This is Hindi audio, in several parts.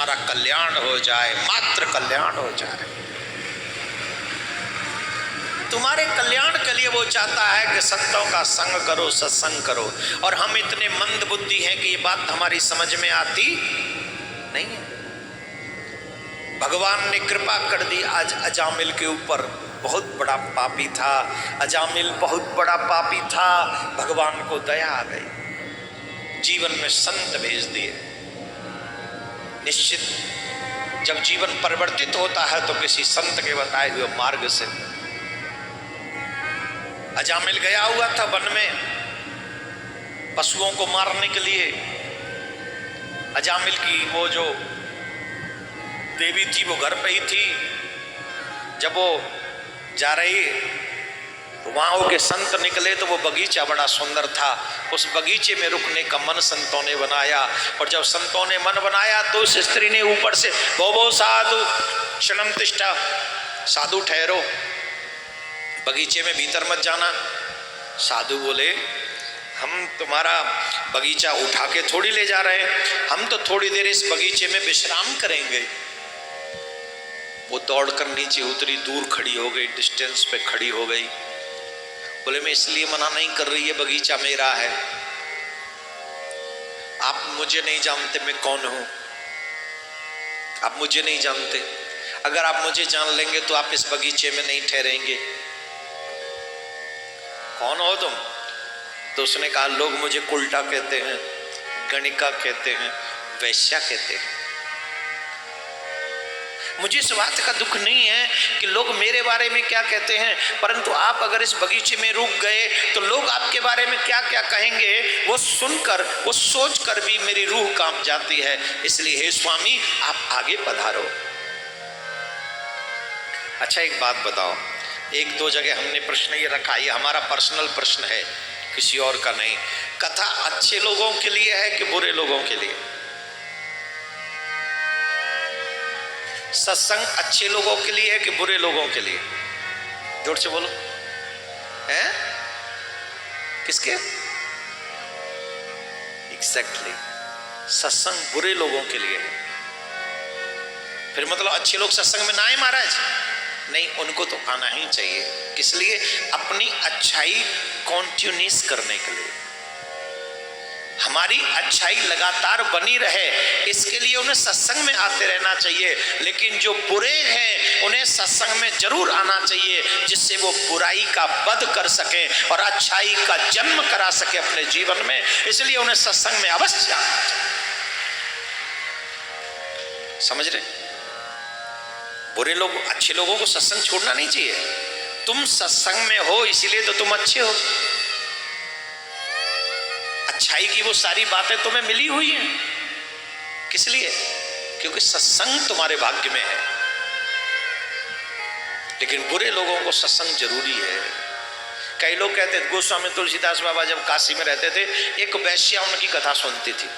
तुम्हारा कल्याण हो जाए, मात्र कल्याण हो जाए। तुम्हारे कल्याण के लिए वो चाहता है कि संतों का संग करो, सत्संग करो। और हम इतने मंद बुद्धि हैं कि ये बात हमारी समझ में आती नहीं है। भगवान ने कृपा कर दी आज अजामिल के ऊपर। बहुत बड़ा पापी था अजामिल, बहुत बड़ा पापी था। भगवान को दया आ गई, जीवन में संत भेज दिए। निश्चित जब जीवन परिवर्तित होता है तो किसी संत के बताए हुए मार्ग से। अजामिल गया हुआ था वन में पशुओं को मारने के लिए। अजामिल की वो जो देवी थी वो घर पे ही थी। जब वो जा रही तो वहां के संत निकले तो वो बगीचा बड़ा सुंदर था। उस बगीचे में रुकने का मन संतों ने बनाया। और जब संतों ने मन बनाया तो उस स्त्री ने ऊपर से वो साधु क्षणम तिष्ठा, साधु ठहरो, बगीचे में भीतर मत जाना। साधु बोले हम तुम्हारा बगीचा उठा के थोड़ी ले जा रहे हैं, हम तो थोड़ी देर इस बगीचे में विश्राम करेंगे। वो दौड़कर नीचे उतरी, दूर खड़ी हो गई, डिस्टेंस पे खड़ी हो गई। बोले मैं इसलिए मना नहीं कर रही है, बगीचा मेरा है, आप मुझे नहीं जानते मैं कौन हूं, आप मुझे नहीं जानते। अगर आप मुझे जान लेंगे तो आप इस बगीचे में नहीं ठहरेंगे। कौन हो तुम? तो उसने कहा लोग मुझे उल्टा कहते हैं, गणिका कहते हैं, वैश्या कहते हैं। मुझे इस बात का दुख नहीं है कि लोग मेरे बारे में क्या कहते हैं, परंतु आप अगर इस बगीचे में रुक गए तो लोग आपके बारे में क्या क्या कहेंगे वो सुनकर, वो सोचकर भी मेरी रूह कांप जाती है। इसलिए हे स्वामी आप आगे पधारो। अच्छा एक बात बताओ, एक दो जगह हमने प्रश्न ये रखा, ये हमारा पर्सनल प्रश्न है, किसी और का नहीं। कथा अच्छे लोगों के लिए है कि बुरे लोगों के लिए? सत्संग अच्छे लोगों के लिए है कि बुरे लोगों के लिए? जोर से बोलो। हैं? किसके? एग्जैक्टली, सत्संग बुरे लोगों के लिए है। फिर मतलब अच्छे लोग सत्संग में ना आए महाराज? नहीं, उनको तो आना ही चाहिए। किस लिए? अपनी अच्छाई कॉन्टिन्यूस करने के लिए, हमारी अच्छाई लगातार बनी रहे, इसके लिए उन्हें सत्संग में आते रहना चाहिए। लेकिन जो बुरे हैं उन्हें सत्संग में जरूर आना चाहिए, जिससे वो बुराई का वध कर सके और अच्छाई का जन्म करा सके अपने जीवन में। इसलिए उन्हें सत्संग में अवश्य आना चाहिए। समझ रहे? बुरे लोग, अच्छे लोगों को सत्संग छोड़ना नहीं चाहिए। तुम सत्संग में हो इसीलिए तो तुम अच्छे हो। अच्छाई की वो सारी बातें तुम्हें मिली हुई हैं। किस लिए? क्योंकि सत्संग तुम्हारे भाग्य में है। लेकिन बुरे लोगों को सत्संग जरूरी है। कई लोग कहते थे, गोस्वामी तुलसीदास बाबा जब काशी में रहते थे, एक वैश्या उनकी कथा सुनती थी।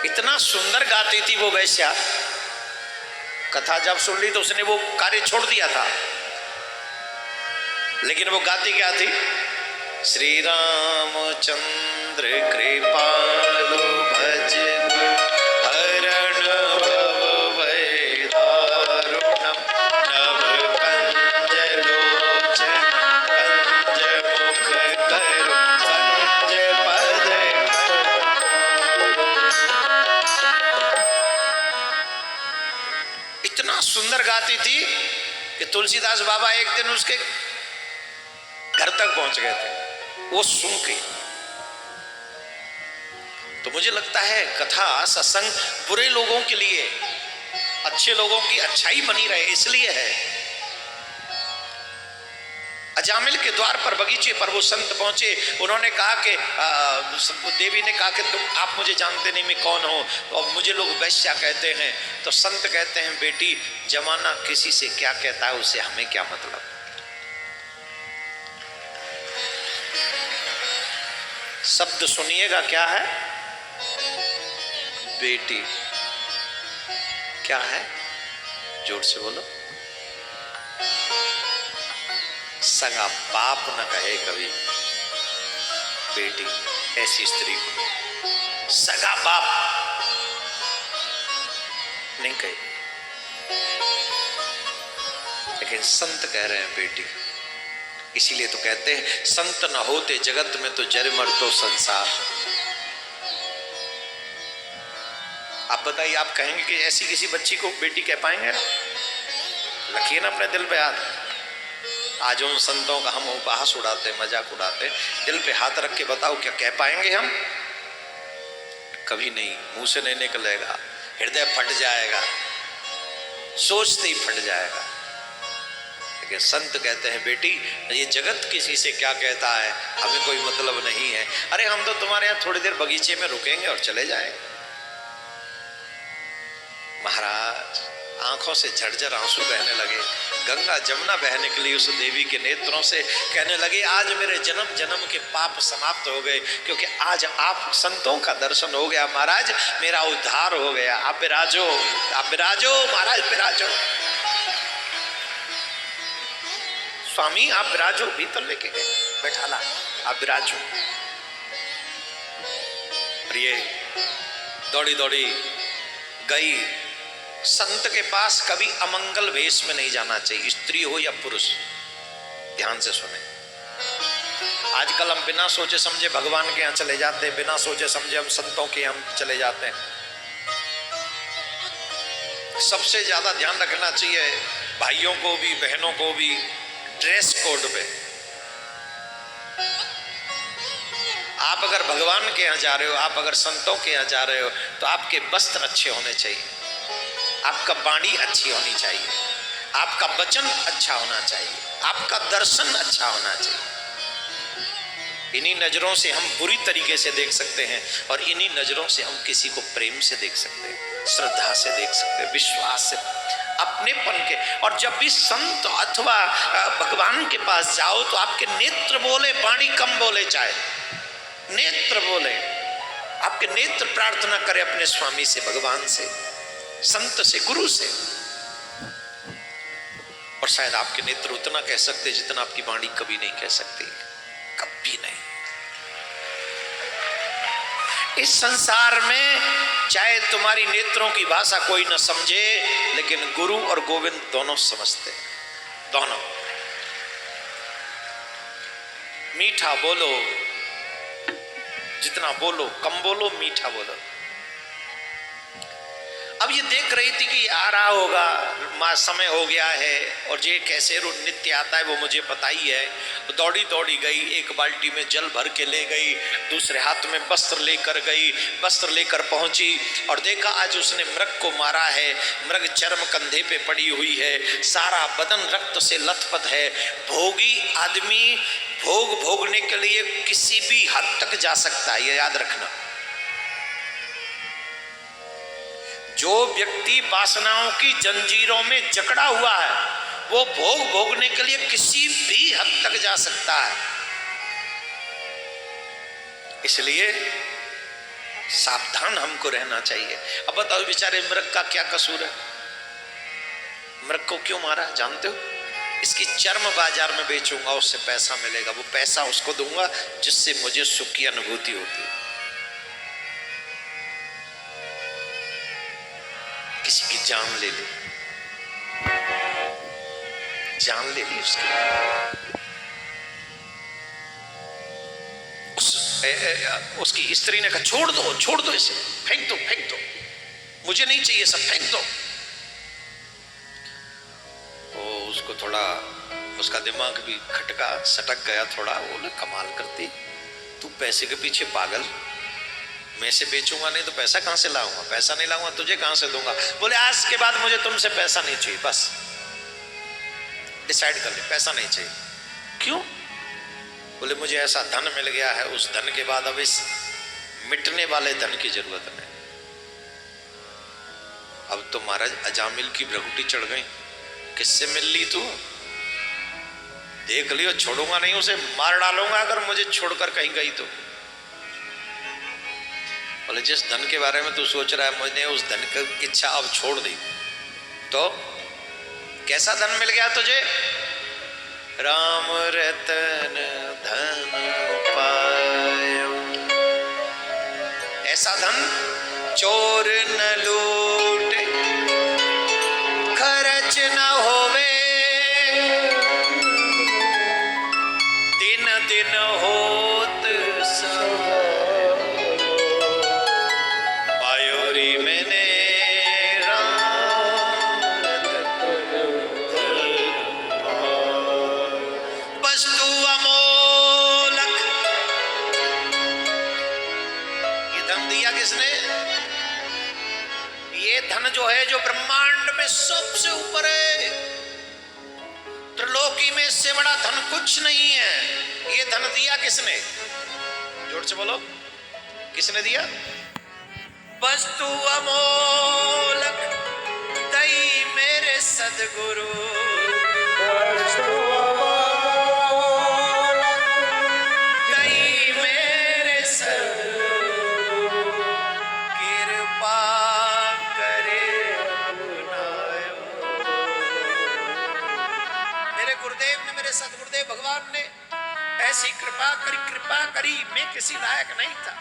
इतना सुंदर गाती थी वो वैश्या, कथा जब सुन ली तो उसने वो कार्य छोड़ दिया था। लेकिन वो गाती क्या थी? श्री रामचंद्र कृपालु भज हरण भव भय दारुणम नव कंज लोचन कंज मुख करो कंज पद। इतना सुंदर गाती थी कि तुलसीदास बाबा एक दिन उसके घर तक पहुंच गए थे वो सुन के। तो मुझे लगता है कथा सत्संग बुरे लोगों के लिए, अच्छे लोगों की अच्छाई बनी रहे इसलिए है। अजामिल के द्वार पर, बगीचे पर वो संत पहुंचे। उन्होंने कहा कि देवी ने कहा कि आप मुझे जानते नहीं, मैं कौन हूं, और मुझे लोग वैश्या कहते हैं। तो संत कहते हैं बेटी, जमाना किसी से क्या कहता है उससे हमें क्या मतलब। शब्द सुनिएगा, क्या है? बेटी। क्या है? जोर से बोलो। सगा बाप न कहे कभी बेटी ऐसी स्त्री को। सगा बाप नहीं कही, लेकिन संत कह रहे हैं बेटी। इसीलिए तो कहते हैं संत न होते जगत में तो जर मर तो संसार। आप बताइए, आप कहेंगे कि ऐसी किसी बच्ची को बेटी कह पाएंगे? रखिए ना अपने दिल पे हाथ। आज उन संतों का हम उपहास उड़ाते, मजाक उड़ाते, दिल पे हाथ रख के बताओ क्या कह पाएंगे हम? कभी नहीं, मुंह से नहीं निकलेगा, हृदय फट जाएगा, सोचते ही फट जाएगा। लेकिन संत कहते हैं बेटी ये जगत किसी से क्या कहता है, हमें कोई मतलब नहीं है। अरे हम तो तुम्हारे यहाँ थोड़ी देर बगीचे में रुकेंगे और चले जाएंगे। महाराज आंखों से झरझर आंसू बहने लगे, गंगा जमुना बह निकली उस देवी के नेत्रों से। कहने लगे आज मेरे जन्म जन्म के पाप समाप्त हो गए, क्योंकि आज आप संतों का दर्शन हो गया। महाराज मेरा उद्धार हो गया। आप विराजो, आप विराजो महाराज, विराजो। स्वामी आप विराजो, भीतर लेके गए, बैठाला, आप विराजो। प्रिय दौड़ी दौड़ी गई। संत के पास कभी अमंगल वेश में नहीं जाना चाहिए, स्त्री हो या पुरुष। ध्यान से सुने। आजकल हम बिना सोचे समझे भगवान के यहाँ चले जाते हैं, बिना सोचे समझे हम संतों के यहाँ चले जाते हैं। सबसे ज्यादा ध्यान रखना चाहिए भाइयों को भी बहनों को भी ड्रेस कोड पे। आप अगर भगवान के यहाँ जा रहे हो, आप अगर संतों के यहाँ जा रहे हो, तो आपके वस्त्र अच्छे होने चाहिए, आपका वाणी अच्छी होनी चाहिए, आपका वचन अच्छा होना चाहिए, आपका दर्शन अच्छा होना चाहिए। इन्हीं नजरों से हम बुरी तरीके से देख सकते हैं और इन्हीं नजरों से हम किसी को प्रेम से देख सकते हैं, श्रद्धा से देख सकते हैं, विश्वास से, अपनेपन के। और जब भी संत अथवा भगवान के पास जाओ तो आपके नेत्र बोले, वाणी कम बोले, चाहे नेत्र बोले, आपके नेत्र प्रार्थना करें अपने स्वामी से, भगवान से, संत से, गुरु से। और शायद आपके नेत्र उतना कह सकते जितना आपकी वाणी कभी नहीं कह सकती, कभी नहीं। इस संसार में चाहे तुम्हारी नेत्रों की भाषा कोई न समझे, लेकिन गुरु और गोविंद दोनों समझते, दोनों। मीठा बोलो, जितना बोलो कम बोलो, मीठा बोलो। अब ये देख रही थी कि आ रहा होगा, समय हो गया है और ये कैसे नित्य आता है वो मुझे पता ही है। तो दौड़ी दौड़ी गई, एक बाल्टी में जल भर के ले गई, दूसरे हाथ में वस्त्र लेकर गई, वस्त्र लेकर पहुंची और देखा आज उसने मृग को मारा है। मृग चर्म कंधे पे पड़ी हुई है, सारा बदन रक्त से लथपथ है। भोगी आदमी भोग भोगने के लिए किसी भी हद तक जा सकता है, ये याद रखना। जो व्यक्ति वासनाओं की जंजीरों में जकड़ा हुआ है वो भोग भोगने के लिए किसी भी हद तक जा सकता है। इसलिए सावधान हमको रहना चाहिए। अब बताओ बेचारे मृग का क्या कसूर है? मृग को क्यों मारा जानते हो? इसकी चर्म बाजार में बेचूंगा, उससे पैसा मिलेगा, वो पैसा उसको दूंगा जिससे मुझे सुख की अनुभूति होती है। किसी की जान ले ली, जान ले ली उसकी स्त्री ने कहा छोड़ दो, छोड़ दो इसे, फेंक दो, फेंक दो, मुझे नहीं चाहिए, सब फेंक दो। वो उसको थोड़ा, उसका दिमाग भी खटका, सटक गया थोड़ा। बोले कमाल करती, तू पैसे के पीछे पागल, मैं इसे बेचूंगा नहीं तो पैसा कहां से लाऊंगा, पैसा नहीं लाऊंगा तुझे कहां से दूंगा। बोले आज के बाद मुझे तुमसे पैसा नहीं चाहिए, बस डिसाइड कर ले, पैसा नहीं चाहिए। क्यों? बोले मुझे ऐसा धन मिल गया है, उस धन के बाद अब इस मिटने वाले धन की जरूरत नहीं। अब तो महाराज अजामिल की भ्रकुटी चढ़ गई, किससे मिल ली तू? देख लियो, छोड़ूंगा नहीं उसे, मार डालूंगा अगर मुझे छोड़कर कहीं गई तो। बोले जिस धन के बारे में तू सोच रहा है, मैंने उस धन की इच्छा अब छोड़ दी। तो कैसा धन मिल गया तुझे? राम रतन धन पायो, ऐसा धन चोर न लूटे, ये धन जो है, जो ब्रह्मांड में सबसे ऊपर है, त्रिलोकी में इससे बड़ा धन कुछ नहीं है। ये धन दिया किसने? जोर से बोलो, किसने दिया? वस्तु अमोलक दई मेरे सदगुरु, दई मेरे सदगुरु, कृपा करे अपनायो। मेरे गुरुदेव ने, मेरे सदगुरुदेव भगवान ने ऐसी कृपा करी। मैं किसी लायक नहीं था,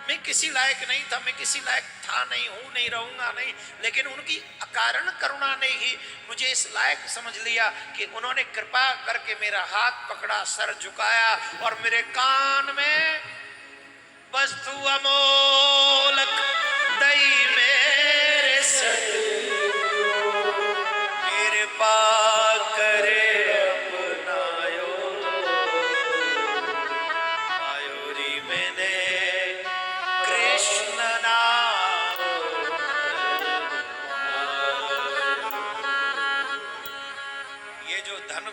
मैं किसी लायक नहीं था, मैं किसी लायक था नहीं, हूं नहीं, रहूंगा नहीं, लेकिन उनकी अकारण करुणा ने ही मुझे इस लायक समझ लिया कि उन्होंने कृपा करके मेरा हाथ पकड़ा, सर झुकाया और मेरे कान में वस्तु अमोलक दई मेरे सर, कृपा करे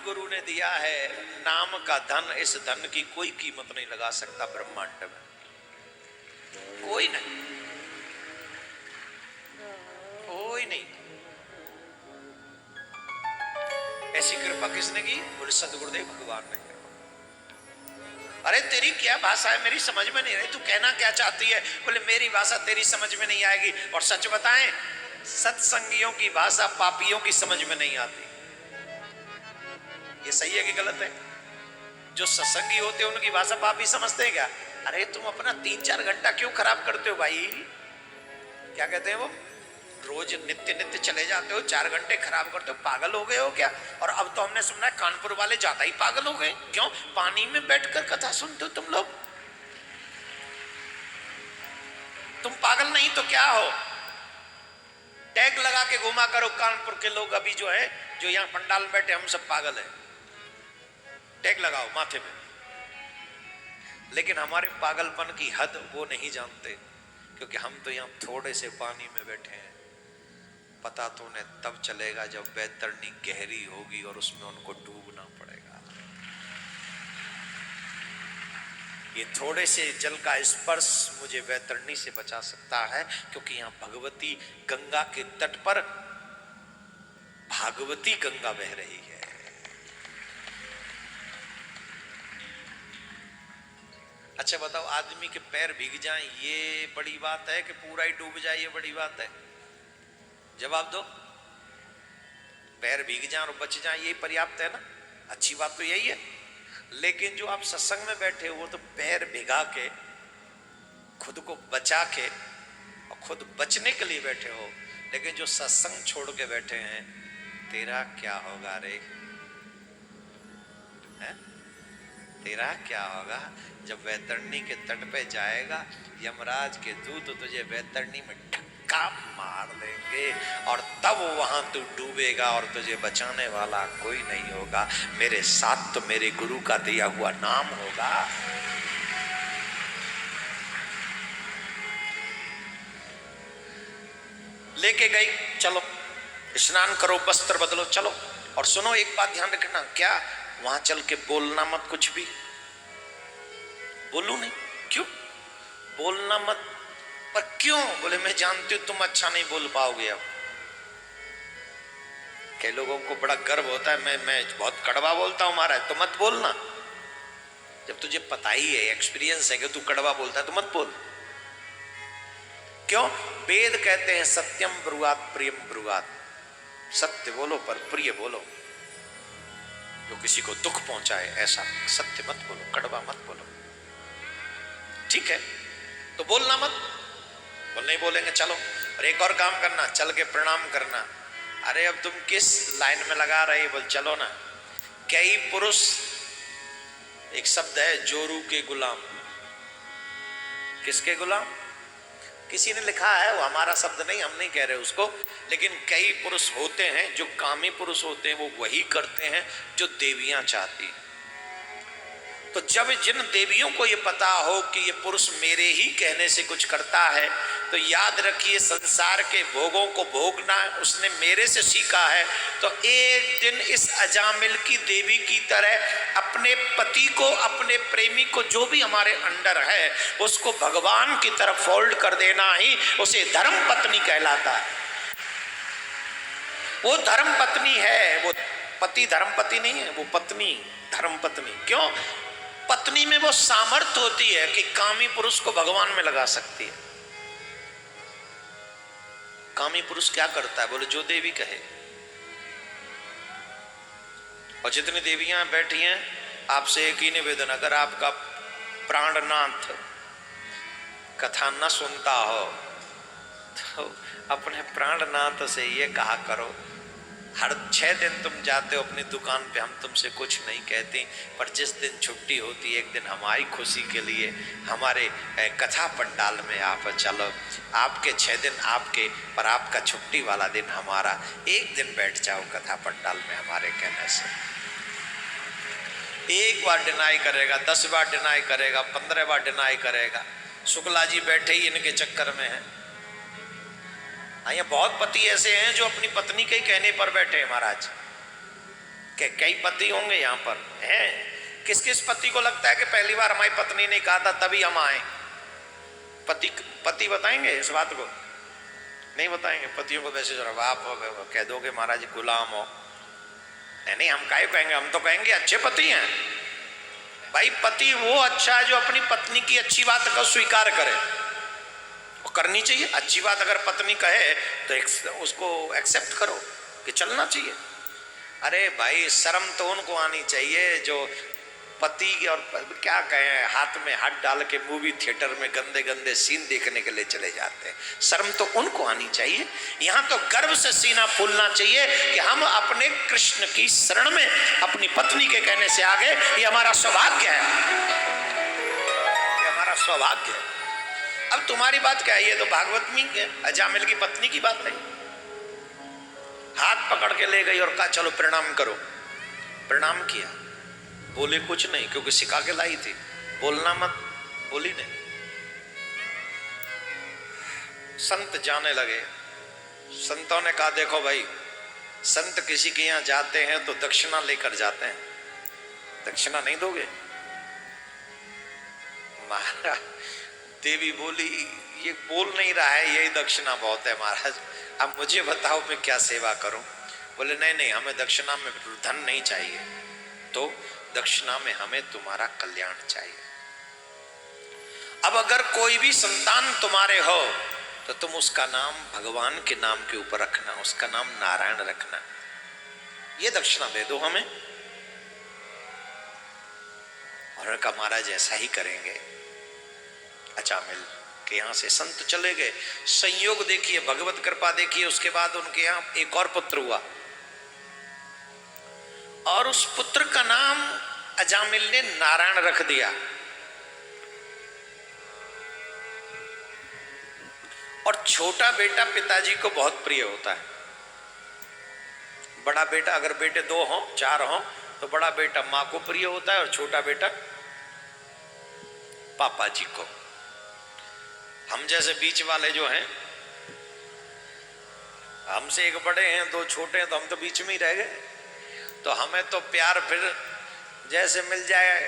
गुरु ने दिया है नाम का धन। इस धन की कोई कीमत नहीं लगा सकता ब्रह्मांड में, कोई नहीं, कोई नहीं। ऐसी कृपा किसने की? बोले सदगुरुदेव भगवान ने। अरे तेरी क्या भाषा है, मेरी समझ में नहीं रही, तू कहना क्या चाहती है? बोले मेरी भाषा तेरी समझ में नहीं आएगी। और सच बताएं, सत्संगियों की भाषा पापियों की समझ में नहीं आती। ये सही है कि गलत है? जो सत्संगी होते हैं उनकी भाषा पापी समझते हैं क्या? अरे तुम अपना 3-4 घंटा क्यों खराब करते हो भाई? क्या कहते हैं वो, रोज नित्य चले जाते हो, 4 घंटे खराब करते हो, पागल हो गए हो क्या? और अब तो हमने सुना है कानपुर वाले ज्यादा ही पागल हो गए। क्यों? पानी में बैठकर कथा सुनते हो तुम लोग। तुम पागल नहीं तो क्या हो? टैग लगा के घुमा करो कानपुर के लोग, अभी जो है, जो यहाँ पंडाल में बैठे हम सब पागल है, टैग लगाओ माथे पे। लेकिन हमारे पागलपन की हद वो नहीं जानते, क्योंकि हम तो यहाँ थोड़े से पानी में बैठे हैं। पता तो उन्हें तब चलेगा जब बैतरणी गहरी होगी और उसमें उनको डूबना पड़ेगा। ये थोड़े से जल का स्पर्श मुझे बैतरणी से बचा सकता है, क्योंकि यहाँ भगवती गंगा के तट पर भागवती गंगा बह रही है। अच्छा बताओ, आदमी के पैर भीग जाएं ये बड़ी बात है कि पूरा ही डूब जाए ये बड़ी बात है? जवाब दो। पैर भीग जाएं और बच जाएं यही पर्याप्त है ना? अच्छी बात तो यही है। लेकिन जो आप सत्संग में बैठे हो वो तो पैर भिगा के, खुद को बचा के और खुद बचने के लिए बैठे हो। लेकिन जो सत्संग छोड़ के बैठे हैं, तेरा क्या होगा रे? है? तेरा क्या होगा जब वैतरणी के तट पे जाएगा? यमराज के दूत तुझे वैतरणी में धक्का मार देंगे और तब वहां तू डूबेगा और तुझे बचाने वाला कोई नहीं होगा। मेरे साथ तो मेरे गुरु का दिया हुआ नाम होगा। लेके गई, चलो स्नान करो, वस्त्र बदलो, चलो। और सुनो एक बात ध्यान रखना, क्या वहां चल के बोलना मत कुछ भी। बोलू नहीं, क्यों बोलना मत? पर क्यों? बोले मैं जानती हूं तुम अच्छा नहीं बोल पाओगे। अब कई लोगों को बड़ा गर्व होता है, मैं बहुत कड़वा बोलता हूं महाराज, तो मत बोलना। जब तुझे पता ही है, एक्सपीरियंस है कि तू कड़वा बोलता है, तो मत बोल। क्यों? वेद कहते हैं सत्यम ब्रुवात प्रियम ब्रुवात, सत्य बोलो पर प्रिय बोलो। जो किसी को दुख पहुंचाए ऐसा सत्य मत बोलो, कड़वा मत बोलो। ठीक है, तो बोलना मत। बोल नहीं बोलेंगे, चलो। और एक और काम करना, चल के प्रणाम करना। अरे अब तुम किस लाइन में लगा रहे? बोल चलो ना। कई पुरुष, एक शब्द है जोरू के गुलाम। किसके गुलाम? किसी ने लिखा है, वो हमारा शब्द नहीं, हम नहीं कह रहे उसको। लेकिन कई पुरुष होते हैं जो कामी पुरुष होते हैं, वो वही करते हैं जो देवियां चाहती हैं। तो जब जिन देवियों को ये पता हो कि ये पुरुष मेरे ही कहने से कुछ करता है, तो याद रखिए संसार के भोगों को भोगना उसने मेरे से सीखा है। तो एक दिन इस अजामिल की देवी की तरह अपने पति को, अपने प्रेमी को, जो भी हमारे अंडर है, उसको भगवान की तरफ फोल्ड कर देना ही उसे धर्म पत्नी कहलाता है। वो धर्म पत्नी है, वो पति धर्मपति नहीं है, वो पत्नी धर्म पत्नी। क्यों? पत्नी में वो सामर्थ्य होती है कि कामी पुरुष को भगवान में लगा सकती है। कामी पुरुष क्या करता है? बोले जो देवी कहे। और जितनी देवियां बैठी हैं, आपसे एक ही निवेदन, अगर आपका प्राणनाथ कथा न सुनता हो तो अपने प्राणनाथ से ये कहा करो, हर 6 दिन तुम जाते हो अपनी दुकान पे, हम तुमसे कुछ नहीं कहते, पर जिस दिन छुट्टी होती है, एक दिन हमारी खुशी के लिए हमारे कथा पंडाल में आप चलो। आपके 6 दिन आपके, पर आपका छुट्टी वाला दिन हमारा। एक दिन बैठ जाओ कथा पंडाल में हमारे कहने से। एक बार डिनाई करेगा, 10 बार डिनाई करेगा, 15 बार डिनाई करेगा। शुक्ला जी बैठे ही इनके चक्कर में है। यहाँ बहुत पति ऐसे हैं जो अपनी पत्नी के कहने पर बैठे हैं महाराज। कई पति होंगे यहाँ पर हैं। किस किस पति को लगता है कि पहली बार हमारी पत्नी ने कहा था तभी हम आए? पति बताएंगे इस बात को? नहीं बताएंगे। पतियों को वैसे जरा आप कह दोगे महाराज गुलाम हो। नहीं, हम काहे कहेंगे? हम तो कहेंगे अच्छे पति हैं भाई। पति वो अच्छा है जो अपनी पत्नी की अच्छी बात को स्वीकार करे, करनी चाहिए। अच्छी बात अगर पत्नी कहे तो उसको एक्सेप्ट करो कि चलना चाहिए। अरे भाई, शर्म तो उनको आनी चाहिए जो पति और क्या कहें, हाथ में हाथ डाल के मूवी थिएटर में गंदे गंदे सीन देखने के लिए चले जाते हैं। शर्म तो उनको आनी चाहिए। यहाँ तो गर्व से सीना फूलना चाहिए कि हम अपने कृष्ण की शरण में अपनी पत्नी के कहने से आगे। ये हमारा सौभाग्य है, ये हमारा सौभाग्य है। अब तुम्हारी बात क्या है? ये तो भागवत में अजामिल की पत्नी की बात है। हाथ पकड़ के ले गई और कहा चलो प्रणाम करो। प्रणाम किया, बोले कुछ नहीं क्योंकि सिखा के लाई थी, बोलना मत, बोली नहीं। संत जाने लगे। संतों ने कहा देखो भाई, संत किसी के यहाँ जाते हैं तो दक्षिणा लेकर जाते हैं, दक्षिणा नहीं दोगे? महाराज देवी बोली ये बोल नहीं रहा है, यही दक्षिणा बहुत है महाराज, अब मुझे बताओ मैं क्या सेवा करूं? बोले नहीं नहीं, हमें दक्षिणा में धन नहीं चाहिए, तो दक्षिणा में हमें तुम्हारा कल्याण चाहिए। अब अगर कोई भी संतान तुम्हारे हो तो तुम उसका नाम भगवान के नाम के ऊपर रखना, उसका नाम नारायण रखना, ये दक्षिणा दे दो हमें। और कहा महाराज ऐसा ही करेंगे। अजामिल के यहाँ से संत चले गए। संयोग देखिए, भगवत कृपा देखिए। उसके बाद उनके यहाँ एक और पुत्र हुआ और उस पुत्र का नाम अजामिल ने नारायण रख दिया। और छोटा बेटा पिताजी को बहुत प्रिय होता है। बड़ा बेटा, अगर बेटे 2 हों 4 हों तो बड़ा बेटा माँ को प्रिय होता है और छोटा बेटा पापा जी को। हम जैसे बीच वाले जो हैं, हमसे एक बड़े हैं 2 छोटे हैं, तो हम तो बीच में ही रह गए। तो हमें तो प्यार फिर जैसे मिल जाए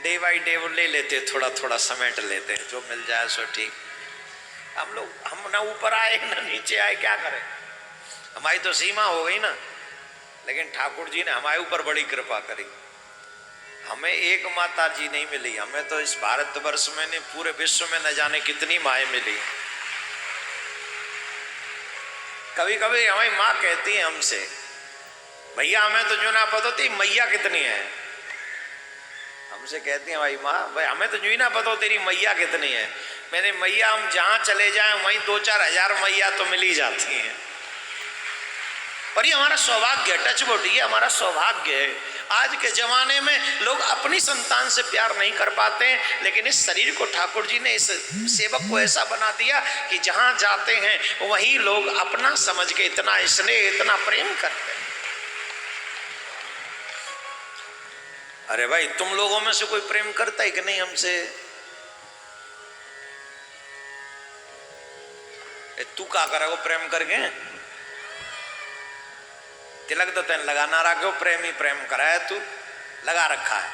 डे बाई डे वो ले लेते, थोड़ा थोड़ा समेट लेते हैं, जो मिल जाए सो ठीक। हम ना ऊपर आए ना नीचे आए, क्या करें? हमारी तो सीमा हो गई ना। लेकिन ठाकुर जी ने हमारे ऊपर बड़ी कृपा करी। हमें एक माता जी नहीं मिली, हमें तो इस भारतवर्ष में नहीं, पूरे विश्व में न जाने कितनी माएँ मिली। कभी कभी हमारी माँ कहती है हमसे, भैया हमें तो जो ना पता होती मैया कितनी है। हमसे कहती है भाई माँ, भाई हमें तो जो ही ना पता हो तेरी मैया कितनी है। मैंने मैया हम जहाँ चले जाएं वहीं 2-4 हजार मैया तो मिल ही जाती हैं। और ये हमारा सौभाग्य, टच वुड, ये हमारा सौभाग्य है। आज के जमाने में लोग अपनी संतान से प्यार नहीं कर पाते हैं, लेकिन इस शरीर को ठाकुर जी ने, इस सेवक को ऐसा बना दिया कि जहां जाते हैं वहीं लोग अपना समझ के इतना स्नेह, इतना प्रेम करते हैं। अरे भाई तुम लोगों में से कोई प्रेम करता है कि नहीं हमसे? तू क्या करेगा प्रेम करके? तिलक तो तेन लगाना रखो, प्रेम ही प्रेम करा है, तू लगा रखा है,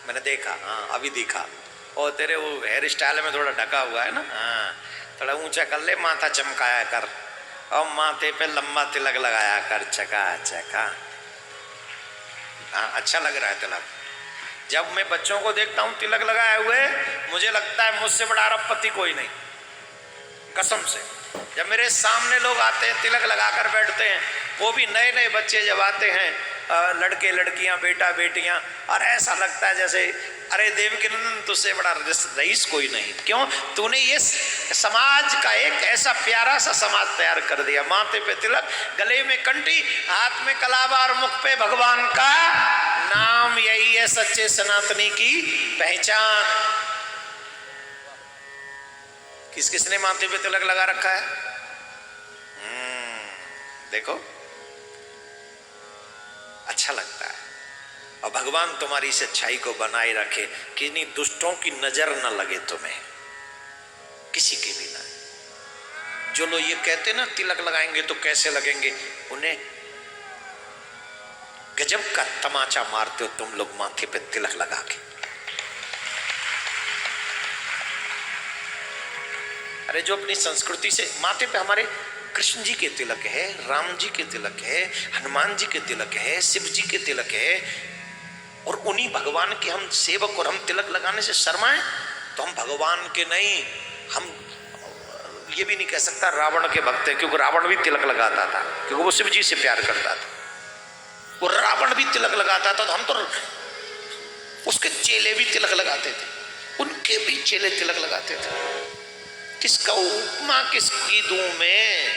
मैंने देखा। हाँ अभी देखा। और तेरे वो हेयर स्टाइल में थोड़ा ढका हुआ है ना, हाँ थोड़ा ऊंचा कर ले, माथा चमकाया कर और माथे पे लंबा तिलक लगाया कर, चका चका। हाँ अच्छा लग रहा है तिलक। जब मैं बच्चों को देखता हूँ तिलक लगाए हुए, मुझे लगता है मुझसे बड़ा अरबपति कोई नहीं, कसम से। जब मेरे सामने लोग आते हैं तिलक लगाकर बैठते हैं, वो भी नए नए बच्चे जब आते हैं, लड़के लड़कियां बेटा बेटियां, और ऐसा लगता है जैसे अरे देवकीनंदन तुझसे बड़ा रईस कोई नहीं। क्यों? तूने ये समाज का एक ऐसा प्यारा सा समाज तैयार कर दिया। माथे पे तिलक, गले में कंठी, हाथ में कलावा और मुख पे भगवान का नाम। यही है सच्चे सनातनी की पहचान। किस किसने माथे पे तिलक लगा रखा है? देखो अच्छा लगता है। और भगवान तुम्हारी इस अच्छाई को बनाए रखे कि इन्हीं दुष्टों की नजर न लगे तुम्हें, किसी की भी ना। जो लोग ये कहते ना तिलक लगाएंगे तो कैसे लगेंगे, उन्हें गजब का तमाचा मारते हो तुम लोग माथे पे तिलक लगा के। अरे जो अपनी संस्कृति से माथे पे, हमारे कृष्ण जी के तिलक है, राम जी के तिलक है, हनुमान जी के तिलक है, शिव जी के तिलक है, और उन्हीं भगवान के हम सेवक, और हम तिलक लगाने से शर्माएं तो हम भगवान के नहीं। हम ये भी नहीं कह सकता रावण के भक्त है, क्योंकि रावण भी तिलक लगाता था, क्योंकि वो शिव जी से प्यार करता था। वो रावण भी तिलक लगाता था, तो हम तो उसके चेले भी तिलक लगाते थे, उनके भी चेले तिलक लगाते थे। किसका उपमा किसकी दूं मैं,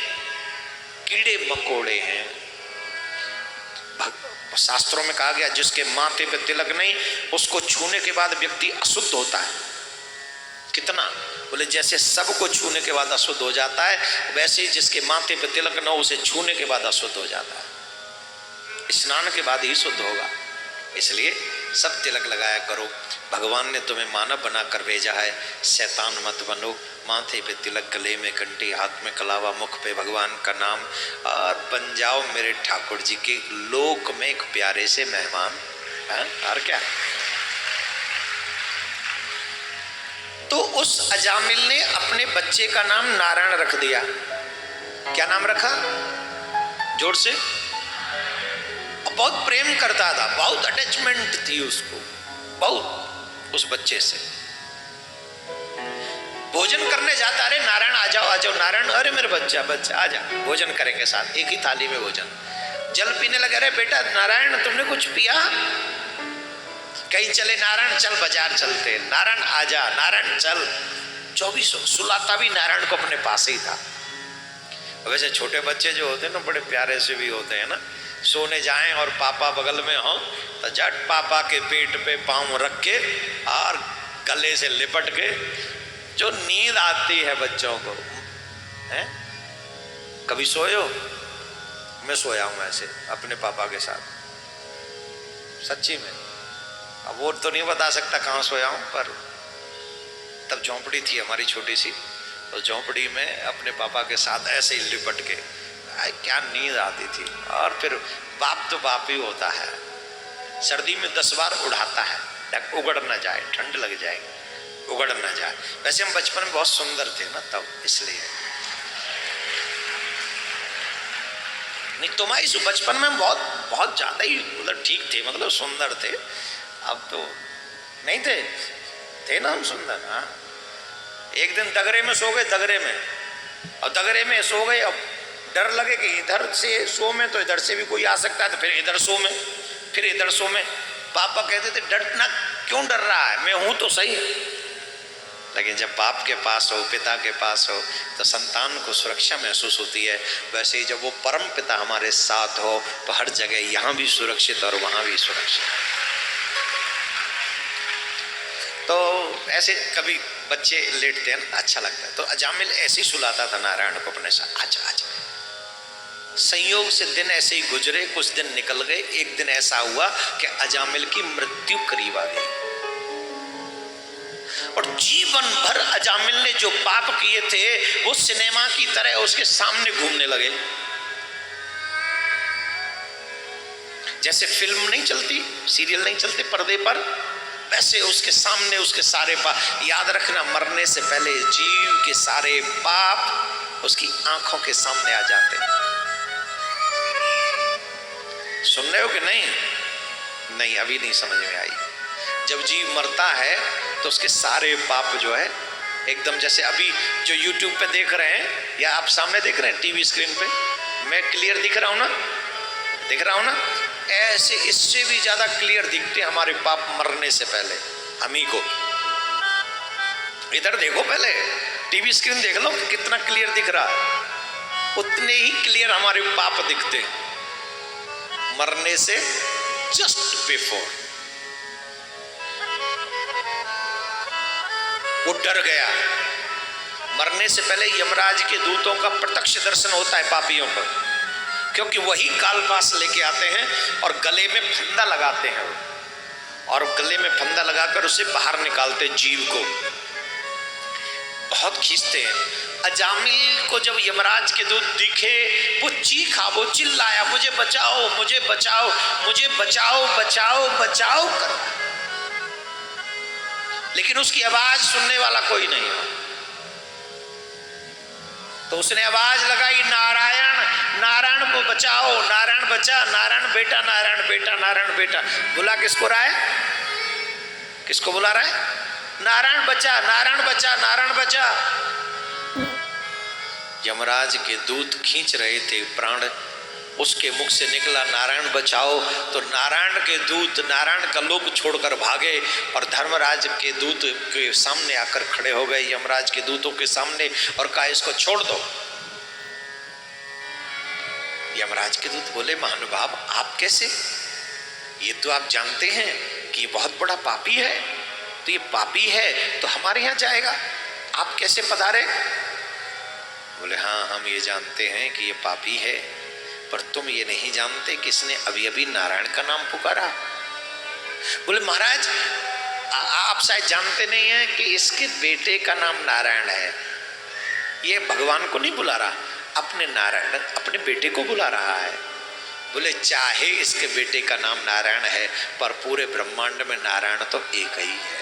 कीड़े मकोड़े हैं। शास्त्रों में कहा गया जिसके माथे पे तिलक नहीं, उसको छूने के बाद व्यक्ति अशुद्ध होता है। कितना? बोले जैसे सबको छूने के बाद अशुद्ध हो जाता है, वैसे ही जिसके माथे पे तिलक न हो उसे छूने के बाद अशुद्ध हो जाता है। स्नान के बाद ही शुद्ध होगा। इसलिए सब तिलक लगाया करो। भगवान ने तुम्हें मानव बनाकर भेजा है, शैतान मत बनो। माथे पे तिलक, गले में कंठी, हाथ में कलावा, मुख पे भगवान का नाम, और बन जाओ मेरे ठाकुर जी के लोक में एक प्यारे से मेहमान। और क्या? तो उस अजामिल ने अपने बच्चे का नाम नारायण रख दिया। क्या नाम रखा? जोर से। बहुत प्रेम करता था, बहुत अटैचमेंट थी उसको, बहुत उस बच्चे से। भोजन करने जाता, अरे नारायण आ जाओ आ जाओ, नारायण, अरे मेरे बच्चा बच्चा आ जा, भोजन करेंगे साथ, एक ही थाली में भोजन। जल पीने लगे, अरे बेटा नारायण तुमने कुछ पिया? कहीं चले, नारायण चल बाजार चलते, नारायण आ जा, नारायण चल। 24 सुलाता भी नारायण को अपने पास ही था। वैसे छोटे बच्चे जो होते हैं ना, बड़े प्यारे से भी होते हैं ना। सोने जाएं और पापा बगल में हो तो झट पापा के पेट पे पाँव रख के और गले से लिपट के, जो नींद आती है बच्चों को है। कभी सोए हो? मैं सोया हूँ ऐसे अपने पापा के साथ, सच्ची में। अब वो तो नहीं बता सकता कहाँ सोया हूँ, पर तब झोंपड़ी थी हमारी छोटी सी, तो झोंपड़ी में अपने पापा के साथ ऐसे ही लिपट के, क्या नींद आती थी। और फिर बाप तो बाप ही होता है, सर्दी में 10 बार उड़ाता है, उगड़ ना जाए, ठंड लग जाएगी, उगड़ ना जाए। वैसे हम बचपन में बहुत सुंदर थे ना तब, इसलिए नहीं। तुम्हारी बचपन में बहुत बहुत ज्यादा ही मतलब ठीक थे, मतलब सुंदर थे। अब तो नहीं थे, थे ना हम सुंदर। हाँ, एक दिन दगरे में सो गए, दगरे में, और दगरे में सो गए। अब डर लगे कि इधर से सो में तो इधर से भी कोई आ सकता है, तो फिर इधर सो में, फिर इधर सो में। पापा कहते थे डरना क्यों, डर रहा है, मैं हूं तो सही। लेकिन जब बाप के पास हो, पिता के पास हो, तो संतान को सुरक्षा महसूस होती है। वैसे ही जब वो परम पिता हमारे साथ हो तो हर जगह यहाँ भी सुरक्षित और वहाँ भी सुरक्षित। तो ऐसे कभी बच्चे लेटते हैं ना, अच्छा लगता है। तो अजामिल ऐसे ही सुलाता था नारायण को अपने साथ, आजा आजा। संयोग से दिन ऐसे ही गुजरे, कुछ दिन निकल गए। एक दिन ऐसा हुआ कि अजामिल की मृत्यु करीब आ गई और जीवन भर अजामिल ने जो पाप किए थे वो सिनेमा की तरह उसके सामने घूमने लगे। जैसे फिल्म नहीं चलती, सीरियल नहीं चलते पर्दे पर, वैसे उसके सामने उसके सारे पाप। याद रखना, मरने से पहले जीव के सारे पाप उसकी आंखों के सामने आ जाते हैं। सुन रहे हो कि नहीं? नहीं, अभी नहीं समझ में आई। जब जीव मरता है तो उसके सारे पाप जो है एकदम, जैसे अभी जो YouTube पे देख रहे हैं या आप सामने देख रहे हैं टीवी स्क्रीन पे, मैं क्लियर दिख रहा हूं ना? दिख रहा हूं ना? ऐसे इससे भी ज्यादा क्लियर दिखते हमारे पाप मरने से पहले हम ही को। इधर देखो, पहले टीवी स्क्रीन देख लो कितना क्लियर दिख रहा है, उतने ही क्लियर हमारे पाप दिखते मरने से जस्ट बिफोर। वो डर गया। मरने से पहले यमराज के दूतों का प्रत्यक्ष दर्शन होता है पापियों पर, क्योंकि वही कालपास लेके आते हैं और गले में फंदा लगाते हैं और गले में फंदा लगाकर उसे बाहर निकालते जीव को, बहुत खींचते हैं। अजामिल को जब यमराज के दूत दिखे, वो चीखा, वो चिल्लाया, मुझे बचाओ, मुझे बचाओ, मुझे बचाओ, बचाओ, बचाओ कर। लेकिन उसकी आवाज सुनने वाला कोई नहीं हो। तो उसने आवाज लगाई, नारायण, नारायण को बचाओ, नारायण बचा, नारायण बेटा, नारायण बेटा, नारायण बेटा। बुला किसको रहा है? किसको बुला रहा है? नारायण बचा, नारायण बचा, नारायण बचा। यमराज के दूत खींच रहे थे प्राण, उसके मुख से निकला नारायण बचाओ, तो नारायण के दूत नारायण का लोक छोड़कर भागे और धर्मराज के दूत के सामने आकर खड़े हो गए, यमराज के दूतों के सामने, और कहा इसको छोड़ दो। यमराज के दूत बोले, महानुभाव आप कैसे? ये तो आप जानते हैं कि ये बहुत बड़ा पापी है, तो ये पापी है तो हमारे यहाँ जाएगा, आप कैसे पधारे? बोले हाँ, हम ये जानते हैं कि ये पापी है, पर तुम ये नहीं जानते कि इसने अभी अभी नारायण का नाम पुकारा। बोले महाराज आप शायद जानते नहीं हैं कि इसके बेटे का नाम नारायण है। ये भगवान को नहीं बुला रहा, अपने नारायण, अपने बेटे को बुला रहा है। बोले चाहे इसके बेटे का नाम नारायण है, पर पूरे ब्रह्मांड में नारायण तो एक ही है।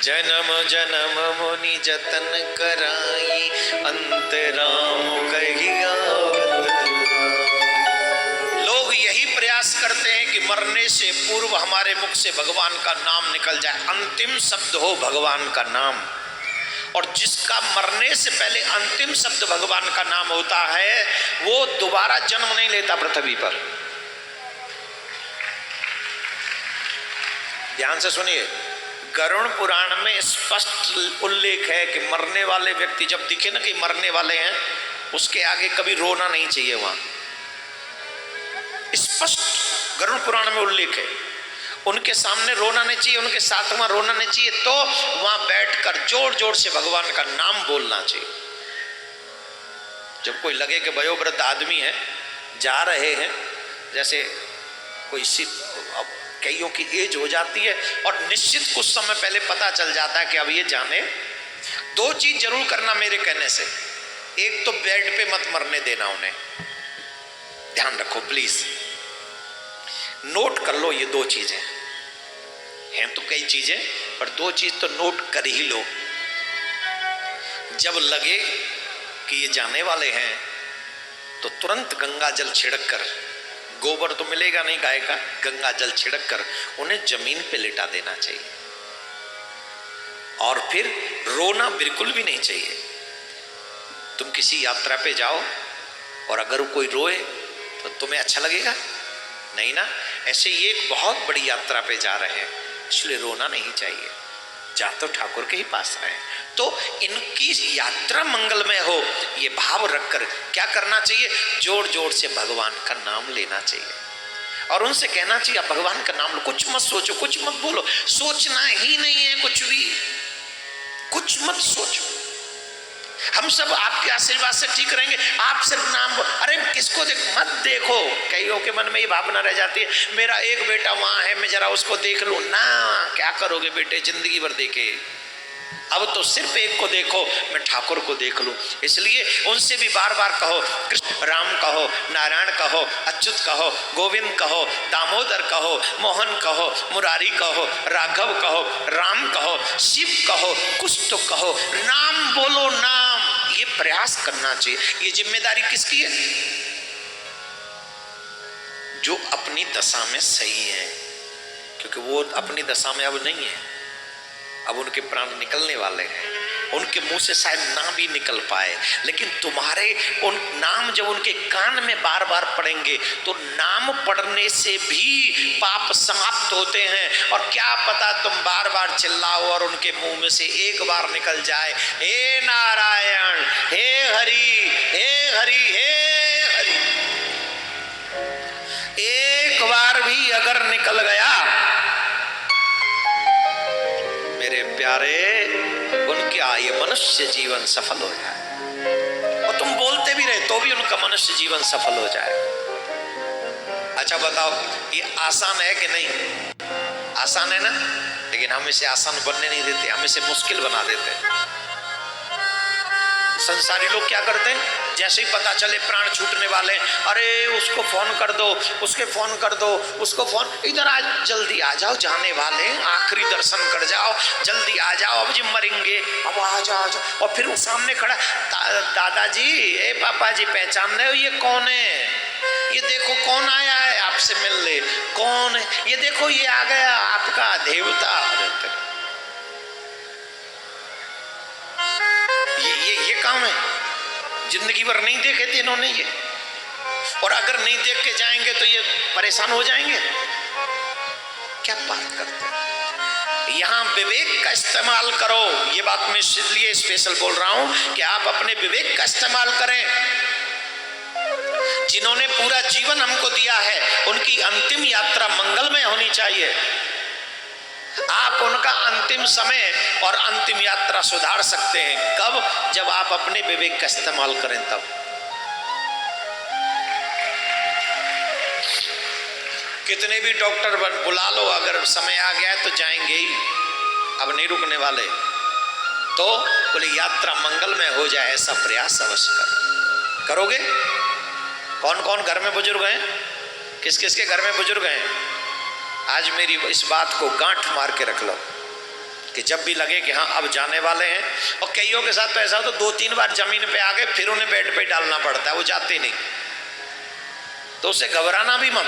जन्म जन्म मुनि जतन कराई, अंतराम कहिया। लोग यही प्रयास करते हैं कि मरने से पूर्व हमारे मुख से भगवान का नाम निकल जाए, अंतिम शब्द हो भगवान का नाम। और जिसका मरने से पहले अंतिम शब्द भगवान का नाम होता है, वो दोबारा जन्म नहीं लेता पृथ्वी पर। ध्यान से सुनिए, गरुड़ पुराण में स्पष्ट उल्लेख है कि मरने वाले व्यक्ति जब दिखे ना कि मरने वाले हैं, उसके आगे कभी रोना नहीं चाहिए। वहां स्पष्ट गरुड़ पुराण में उल्लेख है, उनके सामने रोना नहीं चाहिए, उनके साथ वहां रोना नहीं चाहिए, तो वहां बैठकर जोर जोर से भगवान का नाम बोलना चाहिए। जब कोई लगे कि वयोवृद्ध आदमी है, जा रहे हैं, जैसे कोई कईयों की एज हो जाती है और निश्चित कुछ समय पहले पता चल जाता है कि अब ये जाने, दो चीज जरूर करना मेरे कहने से। एक तो बेड पे मत मरने देना उन्हें, ध्यान रखो प्लीज, नोट कर लो। ये दो चीजें हैं तो कई चीजें, पर दो चीज तो नोट कर ही लो। जब लगे कि ये जाने वाले हैं तो तुरंत गंगा जल छिड़क कर, गोबर तो मिलेगा नहीं गाय का, गंगा जल छिड़क कर उन्हें जमीन पे लिटा देना चाहिए। और फिर रोना बिल्कुल भी नहीं चाहिए। तुम किसी यात्रा पे जाओ और अगर कोई रोए तो तुम्हें अच्छा लगेगा? नहीं ना। ऐसे ये एक बहुत बड़ी यात्रा पे जा रहे हैं, इसलिए रोना नहीं चाहिए, जा तो ठाकुर के ही पास रहे। तो इनकी यात्रा मंगलमय हो, ये भाव रखकर क्या करना चाहिए? जोर जोर से भगवान का नाम लेना चाहिए और उनसे कहना चाहिए आप भगवान का नाम लो, कुछ मत सोचो, कुछ मत बोलो, सोचना ही नहीं है कुछ भी, कुछ मत सोचो। हम सब आपके आशीर्वाद से ठीक रहेंगे, आप सिर्फ नाम अरे किसको मत देखो। कईयों के मन में ये भावना रह जाती है मेरा एक बेटा वहां है, मैं जरा उसको देख लूं ना। क्या करोगे बेटे, जिंदगी भर देखे। अब तो सिर्फ एक को देखो, मैं ठाकुर को देख लूं। इसलिए उनसे भी बार बार कहो, कृष्ण राम कहो, नारायण कहो, अच्युत कहो, गोविंद कहो, दामोदर कहो, मोहन कहो, मुरारी कहो, राघव कहो, राम कहो, शिव कहो, कुछ तो कहो, नाम बोलो नाम। ये प्रयास करना चाहिए। ये जिम्मेदारी किसकी है? जो अपनी दशा में सही है, क्योंकि वो अपनी दशा में अब नहीं है। अब उनके प्राण निकलने वाले हैं, उनके मुंह से शायद ना भी निकल पाए, लेकिन तुम्हारे उन नाम जब उनके कान में बार बार पड़ेंगे तो नाम पढ़ने से भी पाप समाप्त होते हैं। और क्या पता तुम बार बार चिल्लाओ और उनके मुंह में से एक बार निकल जाए, हे नारायण, हे हरि, हे हरि, हे हरि। एक बार भी अगर निकल गया मेरे प्यारे, उनका ये मनुष्य जीवन सफल हो जाए। और तुम बोलते भी रहे तो भी उनका मनुष्य जीवन सफल हो जाए। अच्छा बताओ, ये आसान है कि नहीं? आसान है ना, लेकिन हम इसे आसान बनने नहीं देते, हम इसे मुश्किल बना देते हैं। संसारी लोग क्या करते हैं, जैसे ही पता चले प्राण छूटने वाले, अरे उसको फोन कर दो, उसके फोन कर दो, उसको फोन, इधर आ, जल्दी आ जाओ, जाने वाले, आखिरी दर्शन कर जाओ, जल्दी आ जाओ, अब जी मरेंगे, अब आ जाओ। और फिर वो सामने खड़ा, दादाजी, ए पापा जी, पहचान रहे हो ये कौन है? ये देखो कौन आया है आपसे मिलने, कौन है ये? देखो ये आ गया आपका देवता। ये काम है, जिंदगी भर नहीं देखे थे इन्होंने ये। और अगर नहीं देख के जाएंगे तो ये परेशान हो जाएंगे। क्या बात करते हैं? यहां विवेक का इस्तेमाल करो। ये बात मैं इसलिए स्पेशल बोल रहा हूं कि आप अपने विवेक का इस्तेमाल करें। जिन्होंने पूरा जीवन हमको दिया है उनकी अंतिम यात्रा मंगलमय होनी चाहिए। आप उनका अंतिम समय और अंतिम यात्रा सुधार सकते हैं। कब? जब आप अपने विवेक का इस्तेमाल करें तब। कितने भी डॉक्टर बुला लो, अगर समय आ गया है तो जाएंगे ही, अब नहीं रुकने वाले। तो बोले यात्रा मंगलमय हो जाए ऐसा प्रयास अवश्य करोगे। कौन कौन घर में बुजुर्ग हैं? किस किस के घर में बुजुर्ग हैं? आज मेरी इस बात को गांठ मार के रख लो कि जब भी लगे कि हाँ अब जाने वाले हैं। और कईयों के साथ तो ऐसा हो तो 2-3 बार जमीन पे आ गए, फिर उन्हें बेड पे डालना पड़ता है, वो जाते नहीं। तो उसे घबराना भी मत,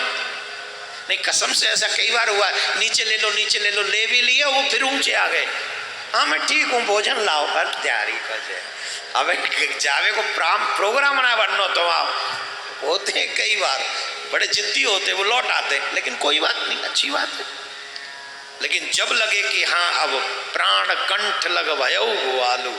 नहीं कसम से ऐसा कई बार हुआ है, नीचे ले लो, नीचे ले लो, ले भी लिए, वो फिर ऊंचे आ गए। हाँ मैं ठीक हूँ, भोजन लाओ, हर तैयारी कर। अब जावे को प्रोग्राम ना बनना, तो आप होते हैं कई बार बड़े जिद्दी होते, वो लौट आते, लेकिन कोई बात नहीं, अच्छी बात है। लेकिन जब लगे कि हाँ अब प्राण कंठ लग भयो आलू,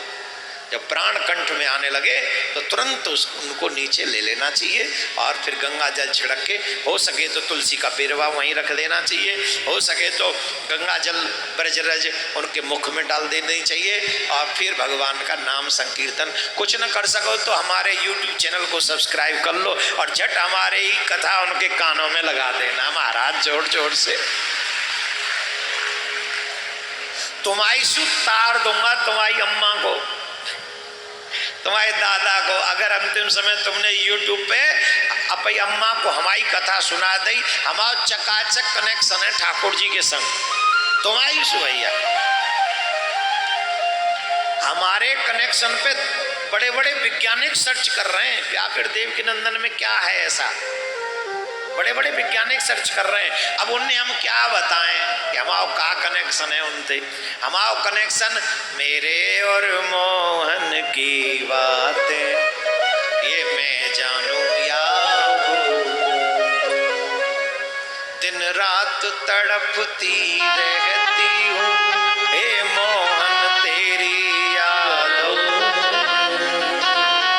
जब प्राण कंठ में आने लगे तो तुरंत उनको नीचे ले लेना चाहिए और फिर गंगा जल छिड़क के, हो सके तो तुलसी का पेरवा वहीं रख देना चाहिए, हो सके तो गंगा जल ब्रजरज उनके मुख में डाल देनी चाहिए और फिर भगवान का नाम संकीर्तन। कुछ न कर सको तो हमारे YouTube चैनल को सब्सक्राइब कर लो और झट हमारे ही कथा उनके कानों में लगा देना महाराज, जोड़ जोड़ से। तुम्हारी सुत तार दूंगा तुम्हारी अम्मा को, तुम्हारे दादा को, अगर अंतिम समय तुमने YouTube पे अपनी अम्मा को हमारी कथा सुना दी। हमारा चकाचक कनेक्शन है ठाकुर जी के संग, तुम्हारी सुभैया। हमारे कनेक्शन पे बड़े बड़े वैज्ञानिक सर्च कर रहे हैं कि आखिर देवकी नंदन में क्या है ऐसा, बड़े बड़े वैज्ञानिक सर्च कर रहे हैं। अब उन्हें हम क्या बताएं कि हमारा का कनेक्शन है उनसे? हमारा कनेक्शन मेरे और मोहन की बातें, ये मैं जानू या वो, दिन रात तड़पती रहती हूँ, हे मोहन तेरी यादों,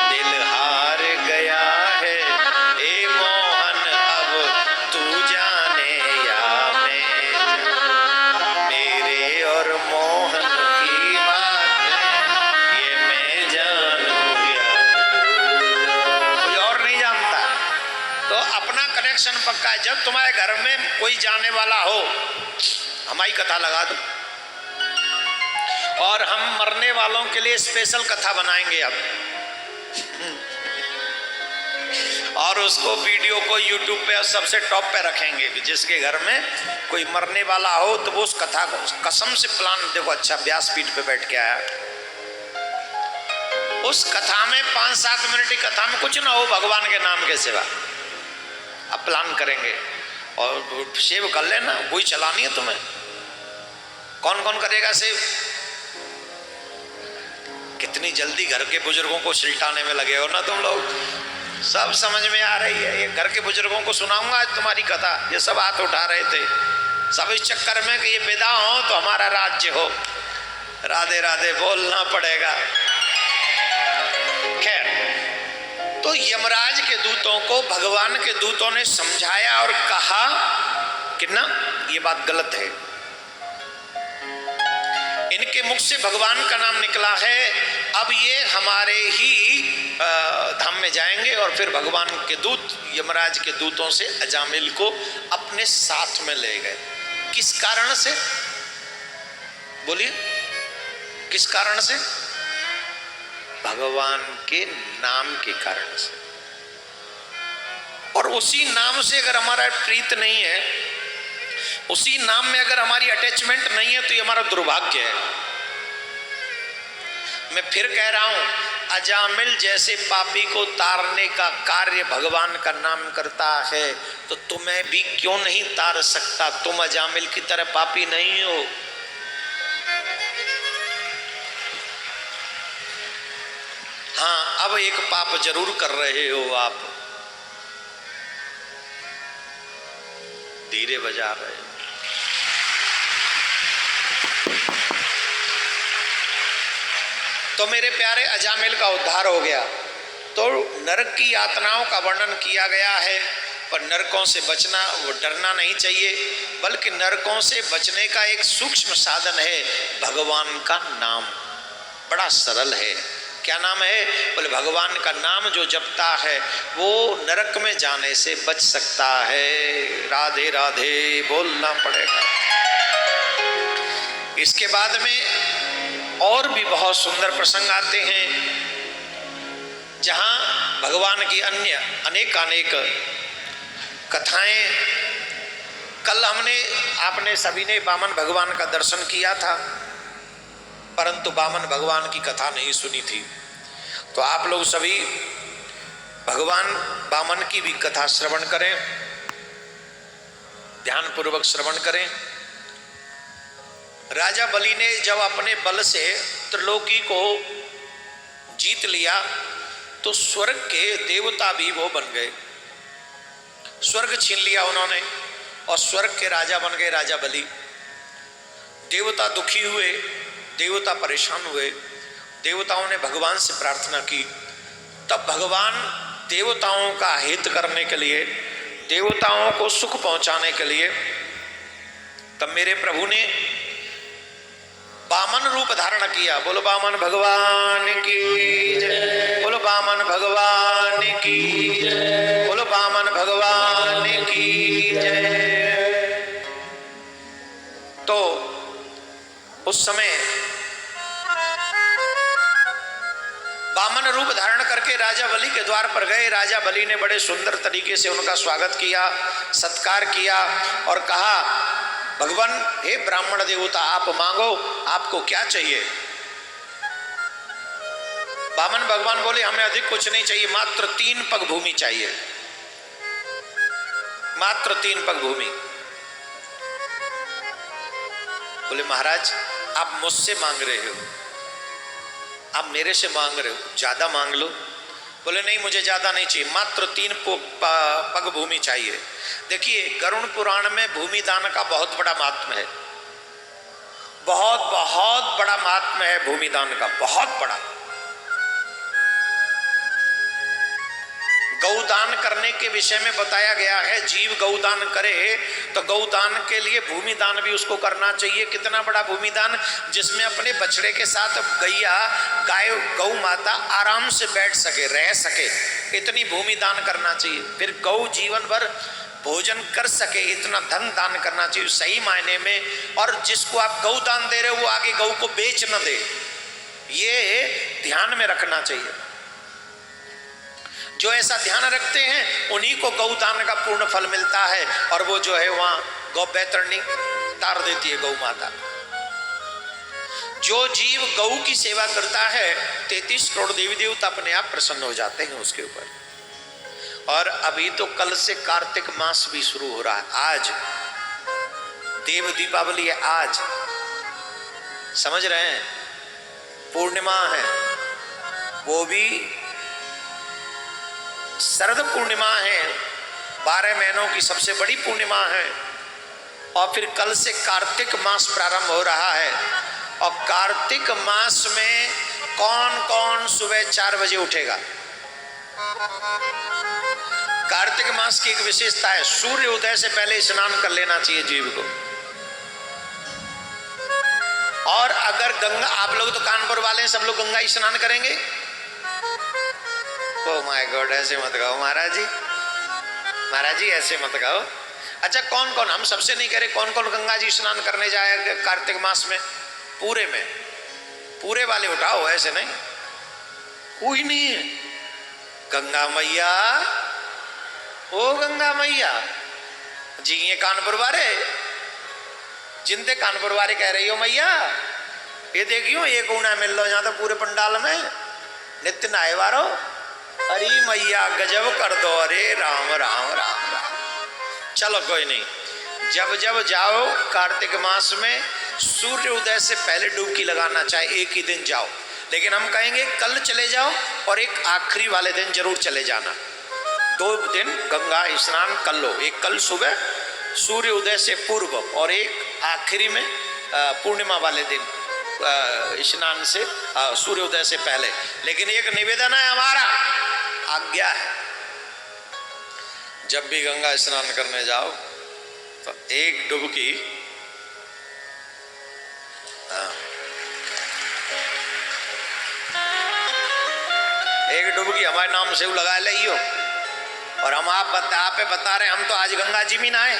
दिल हार गया है, हे मोहन अब तू जाने या मैं जाने, मेरे और मोहन की बात ये मैं जानू कनेक्शन पक्का है। जब तुम्हारे घर में कोई जाने वाला हो, हमारी कथा लगा दो, और हम मरने वालों के लिए स्पेशल कथा बनाएंगे अब, और उसको वीडियो को यूट्यूब पे सबसे टॉप पे रखेंगे। जिसके घर में कोई मरने वाला हो तो वो उस कथा को कसम से प्लान, देखो अच्छा व्यासपीठ पे बैठ के आया, उस कथा में 5-7 मिनट की कथा में कुछ ना हो भगवान के नाम के सिवा, अब प्लान करेंगे और सेव कर लेना, वही चलानी है तुम्हें। कौन कौन करेगा सेव? कितनी जल्दी घर के बुजुर्गों को सिलटाने में लगे हो ना तुम लोग, सब समझ में आ रही है। ये घर के बुजुर्गों को सुनाऊंगा आज तुम्हारी कथा, ये सब हाथ उठा रहे थे, सब इस चक्कर में कि ये विदा हो तो हमारा राज्य हो। राधे राधे बोलना पड़ेगा। खैर, तो यमराज के दूतों को भगवान के दूतों ने समझाया और कहा कि ना, ये बात गलत है, इनके मुख से भगवान का नाम निकला है, अब ये हमारे ही धाम में जाएंगे। और फिर भगवान के दूत यमराज के दूतों से अजामिल को अपने साथ में ले गए। किस कारण से? बोलिए, किस कारण से? भगवान के नाम के कारण से। और उसी नाम से अगर हमारा प्रीत नहीं है, उसी नाम में अगर हमारी अटैचमेंट नहीं है, तो ये हमारा दुर्भाग्य है। मैं फिर कह रहा हूं, अजामिल जैसे पापी को तारने का कार्य भगवान का नाम करता है, तो तुम्हें भी क्यों नहीं तार सकता? तुम अजामिल की तरह पापी नहीं हो। हाँ, अब एक पाप जरूर कर रहे हो आप, धीरे बजा रहे हो। तो मेरे प्यारे, अजामिल का उद्धार हो गया। तो नरक की यातनाओं का वर्णन किया गया है, पर नरकों से बचना, वो डरना नहीं चाहिए, बल्कि नरकों से बचने का एक सूक्ष्म साधन है भगवान का नाम। बड़ा सरल है। क्या नाम है? बोले भगवान का नाम जो जपता है वो नरक में जाने से बच सकता है। राधे राधे बोलना पड़ेगा। इसके बाद में और भी बहुत सुंदर प्रसंग आते हैं, जहां भगवान की अन्य अनेक कथाएं। कल आपने सभी ने वामन भगवान का दर्शन किया था, परंतु वामन भगवान की कथा नहीं सुनी थी। तो आप लोग सभी भगवान वामन की भी कथा श्रवण करें, ध्यान पूर्वक श्रवण करें। राजा बलि ने जब अपने बल से त्रिलोकी को जीत लिया, तो स्वर्ग के देवता भी वो बन गए। स्वर्ग छीन लिया उन्होंने और स्वर्ग के राजा बन गए राजा बलि। देवता दुखी हुए, देवता परेशान हुए। देवताओं ने भगवान से प्रार्थना की। तब भगवान देवताओं का हित करने के लिए, देवताओं को सुख पहुंचाने के लिए, तब मेरे प्रभु ने वामन रूप धारण किया। बोलो वामन भगवान की जय, बोलो वामन भगवान की जय, बोलो वामन भगवान की जय। तो उस समय वामन रूप धारण करके राजा बलि के द्वार पर गए। राजा बलि ने बड़े सुंदर तरीके से उनका स्वागत किया, सत्कार किया और कहा, भगवान, हे ब्राह्मण देवता, आप मांगो, आपको क्या चाहिए? वामन भगवान बोले, हमें अधिक कुछ नहीं चाहिए, मात्र 3 पग भूमि चाहिए, मात्र 3 पग भूमि। बोले महाराज, आप मुझसे मांग रहे हो, आप मेरे से मांग रहे हो, ज्यादा मांग लो। बोले नहीं, मुझे ज्यादा नहीं चाहिए, मात्र 3 पग भूमि चाहिए। देखिए, गरुड़ पुराण में भूमि दान का बहुत बड़ा महात्म्य है, बहुत बहुत बड़ा महात्म्य है भूमि दान का, बहुत बड़ा। गौदान करने के विषय में बताया गया है, जीव गौदान करे तो गौदान के लिए भूमि दान भी उसको करना चाहिए। कितना बड़ा भूमि दान, जिसमें अपने बछड़े के साथ गाय गौ माता आराम से बैठ सके, रह सके, इतनी भूमि दान करना चाहिए। फिर गौ जीवन भर भोजन कर सके इतना धन दान करना चाहिए सही मायने में। और जिसको आप गौ दान दे रहे हो वो आगे गौ को बेच न दे, ये ध्यान में रखना चाहिए। जो ऐसा ध्यान रखते हैं उन्हीं को गौ दान का पूर्ण फल मिलता है। और वो जो है वहां गौ बैतरणी तार देती है गौ माता। जो जीव गौ की सेवा करता है 33 करोड़ देवी देवता अपने आप प्रसन्न हो जाते हैं उसके ऊपर। और अभी तो कल से कार्तिक मास भी शुरू हो रहा है। आज देव दीपावली है, आज समझ रहे हैं, पूर्णिमा है, वो भी शरद पूर्णिमा है, 12 महीनों की सबसे बड़ी पूर्णिमा है। और फिर कल से कार्तिक मास प्रारंभ हो रहा है। और कार्तिक मास में कौन कौन सुबह 4 बजे उठेगा? कार्तिक मास की एक विशेषता है, सूर्य उदय से पहले स्नान कर लेना चाहिए जीव को। और अगर गंगा, आप लोग तो कानपुर वाले हैं, सब लोग गंगा स्नान करेंगे? ओ माय गॉड, ऐसे मत कहो महाराज जी, महाराज जी ऐसे मत कहो। अच्छा कौन कौन, हम सबसे नहीं करें, कौन कौन गंगा जी स्नान करने जाएगा कार्तिक मास में? पूरे में, पूरे वाले उठाओ, ऐसे नहीं, कोई नहीं है। गंगा मैया, ओ गंगा मैया जी, ये कानपुर वाले, जिनते कानपुर वाले कह रही हो मैया, ये देखियो ये कोना मिल लो यहाँ तो पूरे पंडाल में नित्य नहाए वारो। अरे मैया गजब कर दो, अरे राम राम राम राम। चलो कोई नहीं, जब जब जाओ कार्तिक मास में सूर्य उदय से पहले डुबकी लगाना, चाहे एक ही दिन जाओ, लेकिन हम कहेंगे कल चले जाओ और एक आखिरी वाले दिन जरूर चले जाना। 2 दिन गंगा स्नान कर लो, एक कल सुबह सूर्य उदय से पूर्व और एक आखिरी में पूर्णिमा वाले दिन स्नान से सूर्य उदय से पहले। लेकिन एक निवेदन है हमारा, आज्ञा है, जब भी गंगा स्नान करने जाओ तो एक डुबकी हमारे नाम से लगा लियो। और हम आप बता रहे, हम तो आज गंगा जी में नहाए,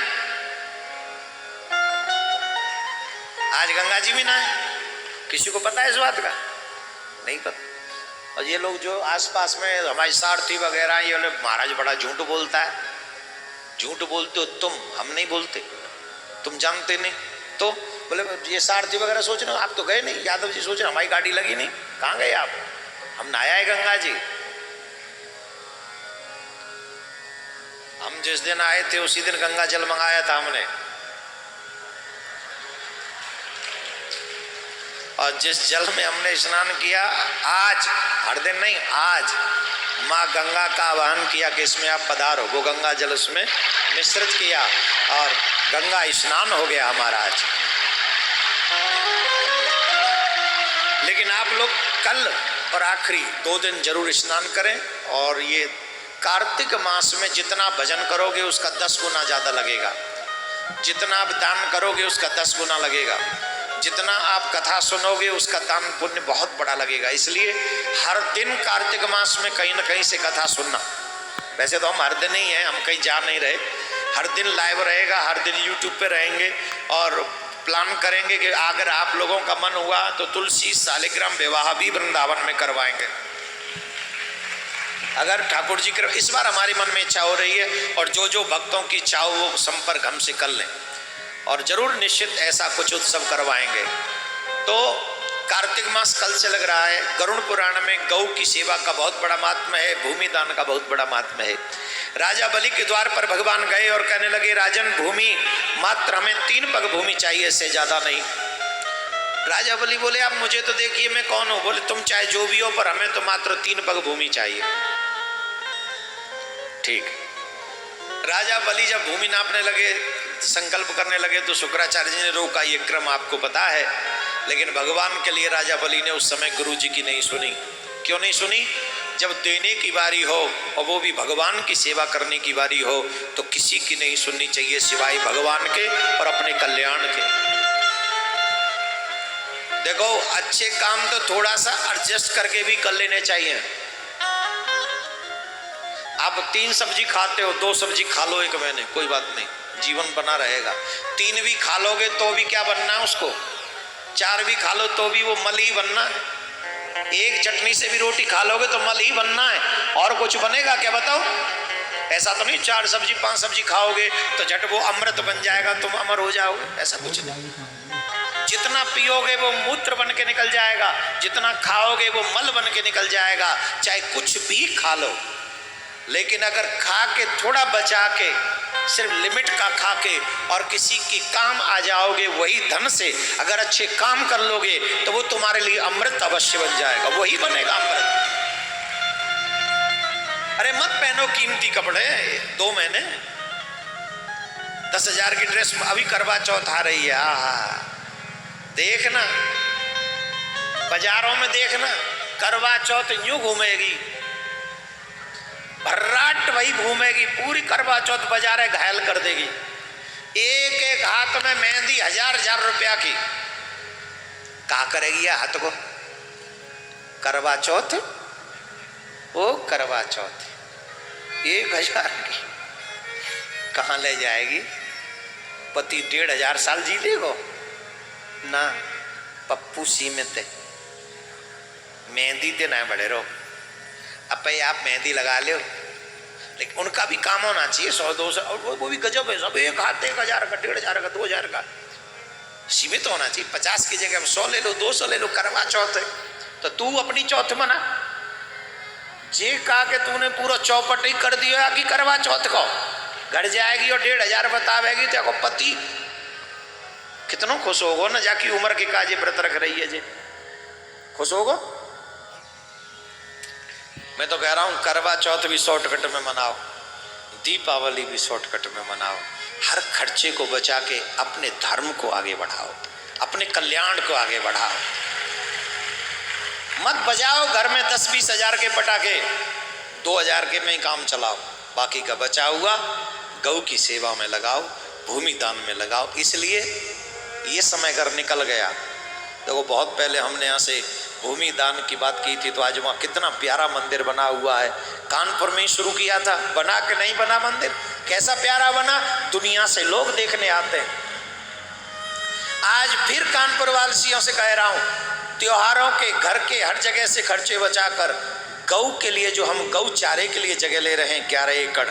आज गंगा जी में नहाए। किसी को पता है इस बात का? नहीं पता। और ये लोग जो आसपास में हमारे सारथी वगैरह, ये लोग महाराज बड़ा झूठ बोलता है। झूठ बोलते हो तुम, हम नहीं बोलते, तुम जानते नहीं। तो बोले ये सारथी वगैरह सोच रहे हो, आप तो गए नहीं, यादव जी सोच रहे हमारी गाड़ी लगी नहीं, कहाँ गए आप? हम नहाया है गंगा जी। हम जिस दिन आए थे उसी दिन गंगा जल मंगाया था हमने, और जिस जल में हमने स्नान किया, आज, हर दिन नहीं, आज माँ गंगा का आह्वान किया कि इसमें आप पधारो, वो गंगा जल उसमें मिश्रित किया और गंगा स्नान हो गया हमारा आज। लेकिन आप लोग कल और आखिरी 2 दिन जरूर स्नान करें। और ये कार्तिक मास में जितना भजन करोगे उसका 10 गुना ज़्यादा लगेगा, जितना आप दान करोगे उसका 10 गुना लगेगा, जितना आप कथा सुनोगे उसका दान पुण्य बहुत बड़ा लगेगा। इसलिए हर दिन कार्तिक मास में कहीं ना कहीं से कथा सुनना। वैसे तो हम हर दिन ही हैं, हम कहीं जा नहीं रहे, हर दिन लाइव रहेगा, हर दिन यूट्यूब पे रहेंगे। और प्लान करेंगे कि अगर आप लोगों का मन हुआ तो तुलसी शालिग्राम विवाह भी वृंदावन में करवाएंगे, अगर ठाकुर जी कर। इस बार हमारे मन में इच्छा हो रही है, और जो जो भक्तों की इच्छा हो वो संपर्क हमसे कर लें, और जरूर निश्चित ऐसा कुछ उत्सव करवाएंगे। तो कार्तिक मास कल से लग रहा है। गरुड़ पुराण में गौ की सेवा का बहुत बड़ा महात्म्य है, भूमि दान का बहुत बड़ा महात्म्य है। राजा बलि के द्वार पर भगवान गए और कहने लगे, राजन भूमि मात्र हमें 3 पग भूमि चाहिए, इससे ज्यादा नहीं। राजा बलि बोले, आप मुझे तो देखिए मैं कौन हूं? बोले, तुम चाहे जो भी हो, पर हमें तो मात्र 3 पग भूमि चाहिए। ठीक। राजा बलि जब भूमि नापने लगे, संकल्प करने लगे, तो शुक्राचार्य जी ने रोका। ये क्रम आपको पता है, लेकिन भगवान के लिए राजा बलि ने उस समय गुरु जी की नहीं सुनी। क्यों नहीं सुनी? जब देने की बारी हो और वो भी भगवान की सेवा करने की बारी हो, तो किसी की नहीं सुननी चाहिए सिवाय भगवान के और अपने कल्याण के। देखो, अच्छे काम तो थोड़ा सा एडजस्ट करके भी कर लेने चाहिए। आप आप 3 सब्जी खाते हो, 2 सब्जी खा लो एक महीने, कोई बात नहीं, जीवन बना रहेगा। 3 भी खा लोगे तो भी क्या बनना है उसको, 4 भी खा लो तो भी वो मल ही बनना है। एक चटनी से भी रोटी खा लोगे तो मल ही बनना है, और कुछ बनेगा क्या बताओ? ऐसा तो नहीं 4 सब्जी 5 सब्जी खाओगे तो झट वो अमृत बन जाएगा, तुम अमर हो जाओगे, ऐसा कुछ नहीं। जितना पियोगे वो मूत्र बन के निकल जाएगा, जितना खाओगे वो मल बन के निकल जाएगा। चाहे कुछ भी खा लो, लेकिन अगर खा के थोड़ा बचा के, सिर्फ लिमिट का खा के और किसी की काम आ जाओगे वही धन से, अगर अच्छे काम कर लोगे तो वो तुम्हारे लिए अमृत अवश्य बन जाएगा, वही बनेगा अमृत। अरे मत पहनो कीमती कपड़े 2 महीने, 10,000 की ड्रेस, अभी करवा चौथ आ रही है, देखना बाजारों में, देखना करवा चौथ यूं घूमेगी, भर्राट वही घूमेगी, पूरी करवा चौथ बाजारें घायल कर देगी। एक एक हाथ में मेहंदी 1000 रुपया की, क्या करेगी यह हाथ को? करवा चौथ, वो करवा चौथ 1000 की कहाँ ले जाएगी? पति 1500 साल जी लेगो ना, पप्पू सीमित है, मेहंदी ते ना बड़े रहो। अब आप मेहंदी लगा लो, लेकिन उनका भी काम होना चाहिए, 100-200, और वो भी गजब है, सब एक हाथ 1000 का, 1500 का, 2000 का, सीमित होना चाहिए। 50 की जगह 100 ले लो, 200 ले लो, करवा चौथ है तो तू अपनी चौथ मना। जे कहा कि तूने पूरा चौपट ही कर दिया कि करवा चौथ को घर जाएगी और 1500 बतावेगी तो पति कितना खुश होगो ना, जाकी उम्र के काजे व्रत रख रही है जे, खुश होगो। मैं तो कह रहा हूं करवा चौथ भी शॉर्टकट में मनाओ, दीपावली भी शॉर्टकट में मनाओ, हर खर्चे को बचा के अपने धर्म को आगे बढ़ाओ, अपने कल्याण को आगे बढ़ाओ। मत बजाओ घर में 10-20 हजार के पटाखे, 2000 के में ही काम चलाओ, बाकी का बचा हुआ गौ की सेवा में लगाओ, भूमि दान में लगाओ। इसलिए ये समय अगर निकल गया, देखो बहुत पहले हमने यहाँ से भूमि दान की बात की थी, तो आज वहाँ कितना प्यारा मंदिर बना हुआ है। कानपुर में ही शुरू किया था, बना के नहीं बना मंदिर, कैसा प्यारा बना, दुनिया से लोग देखने आते हैं। आज फिर कानपुर वासियों से कह रहा हूँ, त्योहारों के घर के हर जगह से खर्चे बचाकर गौ के लिए, जो हम गौ चारे के लिए जगह ले रहे हैं 11 एकड़,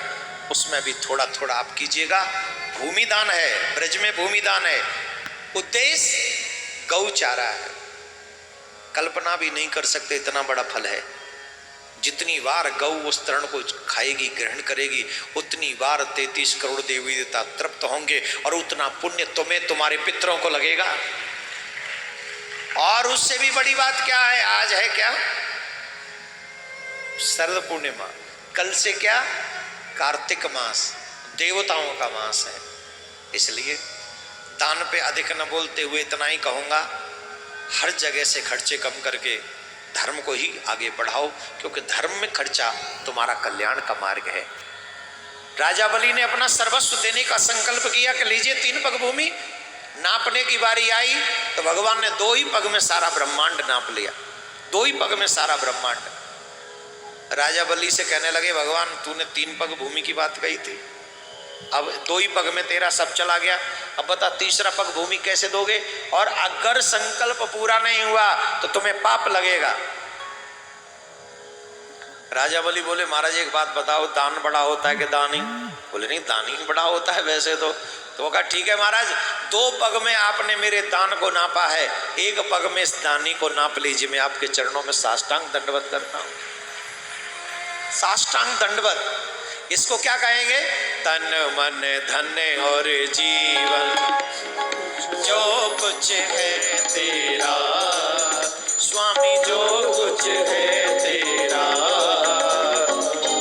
उसमें भी थोड़ा थोड़ा आप कीजिएगा। भूमि दान है, ब्रज में भूमि दान है, उद्देश्य गौ चारा है। कल्पना भी नहीं कर सकते इतना बड़ा फल है। जितनी बार गौ उस तृण को खाएगी, ग्रहण करेगी, उतनी बार 33 करोड़ देवी देवता तृप्त होंगे और उतना पुण्य तुम्हें तुम्हारे पितरों को लगेगा। और उससे भी बड़ी बात क्या है, आज है क्या शरद पूर्णिमा, कल से क्या कार्तिक मास, देवताओं का मास है। इसलिए दान पे अधिक न बोलते हुए इतना ही कहूंगा, हर जगह से खर्चे कम करके धर्म को ही आगे बढ़ाओ, क्योंकि धर्म में खर्चा तुम्हारा कल्याण का मार्ग है। राजा बलि ने अपना सर्वस्व देने का संकल्प किया कि लीजिए 3 पग भूमि। नापने की बारी आई तो भगवान ने 2 ही पग में सारा ब्रह्मांड नाप लिया, 2 ही पग में सारा ब्रह्मांड। राजा बलि से कहने लगे, भगवान तूने 3 पग भूमि की बात कही थी, अब 2 ही पग में तेरा सब चला गया, अब बता तीसरा पग भूमि कैसे दोगे? और अगर संकल्प पूरा नहीं हुआ तो तुम्हें पाप लगेगा। राजा बलि बोले, महाराज एक बात बताओ, दान बड़ा होता है कि दानी? बोले नहीं, दानी बड़ा होता है वैसे तो कहा ठीक है महाराज, 2 पग में आपने मेरे दान को नापा है, 1 पग में इस दानी को नाप लीजिए। मैं आपके चरणों में साष्टांग दंडवत करता हूं, साष्टांग दंडवत। इसको क्या कहेंगे? तन मन धन और जीवन जो कुछ है तेरा, स्वामी जो कुछ है तेरा,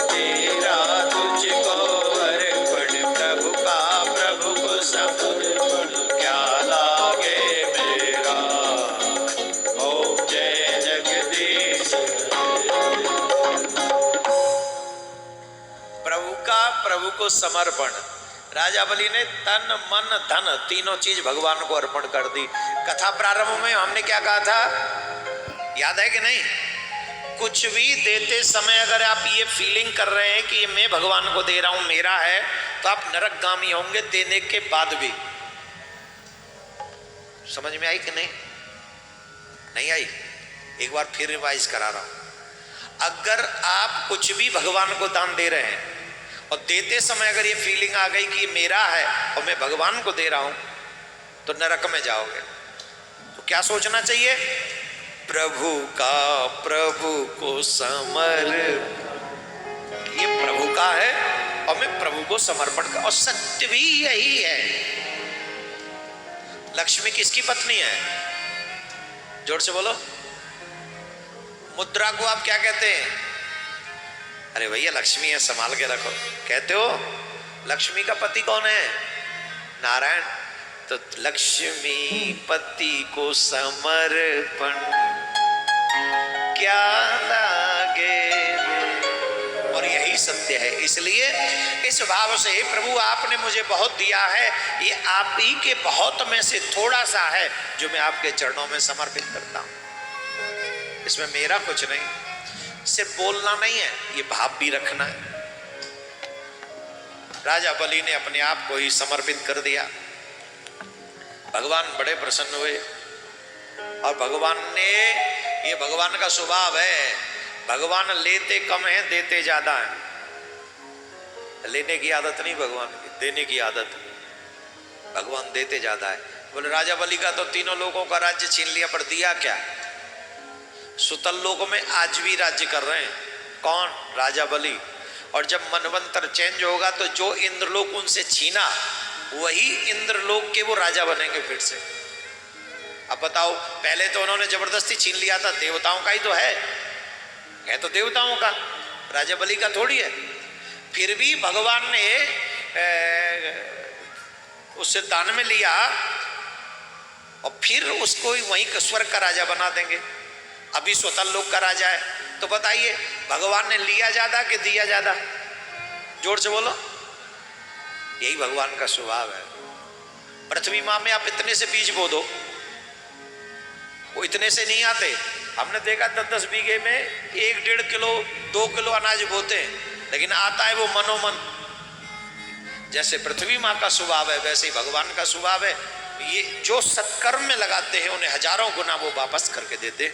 तेरा तुझको अर्पण प्रभु का, प्रभु को समर्पण क्या लागे मेरा। ओम जय जगदीश। प्रभु का, प्रभु को समर्पण। राजा बलि ने तन मन धन तीनों चीज भगवान को अर्पण कर दी। कथा प्रारंभ में हमने क्या कहा था, याद है कि नहीं? कुछ भी देते समय अगर आप ये फीलिंग कर रहे हैं कि ये मैं भगवान को दे रहा हूं, मेरा है, तो आप नरकगामी होंगे देने के बाद भी। समझ में आई कि नहीं? नहीं आई? एक बार फिर रिवाइज करा रहा हूं। अगर आप कुछ भी भगवान को दान दे रहे हैं और देते समय अगर ये फीलिंग आ गई कि ये मेरा है और मैं भगवान को दे रहा हूं, तो नरक में जाओगे। तो क्या सोचना चाहिए? प्रभु का प्रभु को समर्पण, ये प्रभु का है और मैं प्रभु को समर्पण कर। और सत्य भी यही है। लक्ष्मी किसकी पत्नी है? जोर से बोलो। मुद्रा को आप क्या कहते हैं? अरे भैया लक्ष्मी है, संभाल के रखो, कहते हो। लक्ष्मी का पति कौन है? नारायण। तो लक्ष्मी पति को समर्पण क्या लागे, और यही सत्य है। इसलिए इस भाव से प्रभु आपने मुझे बहुत दिया है, ये आप ही के बहुत में से थोड़ा सा है जो मैं आपके चरणों में समर्पित करता हूं। इसमें मेरा कुछ नहीं, सिर्फ बोलना नहीं है, ये भाव भी रखना है। राजा बलि ने अपने आप को ही समर्पित कर दिया। भगवान बड़े प्रसन्न हुए और भगवान ने, ये भगवान का स्वभाव है, भगवान लेते कम है देते ज्यादा है। लेने की आदत नहीं भगवान की, देने की आदत। भगवान देते ज्यादा है। बोले राजा बलि का तो तीनों लोगों का राज्य छीन लिया, पर दिया क्या? सुतल लोक में आज भी राज्य कर रहे हैं। कौन? राजा बलि। और जब मनवंतर चेंज होगा तो जो इंद्रलोक उनसे छीना, वही इंद्रलोक के वो राजा बनेंगे फिर से। अब बताओ, पहले तो उन्होंने जबरदस्ती छीन लिया था, देवताओं का ही तो है तो देवताओं का, राजा बलि का थोड़ी है। फिर भी भगवान ने उससे दान में लिया और फिर उसको वहीं स्वर्ग का राजा बना देंगे। अभी स्वतल लोक का राजा है। तो बताइए, भगवान ने लिया ज्यादा कि दिया ज्यादा? जोर से बोलो। यही भगवान का स्वभाव है। पृथ्वी माँ में आप इतने से बीज बो दो, वो इतने से नहीं आते। हमने देखा 10-10 बीघे में 1-1.5 किलो 2 किलो अनाज बोते हैं, लेकिन आता है वो मनोमन। जैसे पृथ्वी माँ का स्वभाव है, वैसे ही भगवान का स्वभाव है। ये जो सत्कर्म में लगाते हैं उन्हें हजारों गुना वो वापस करके देते।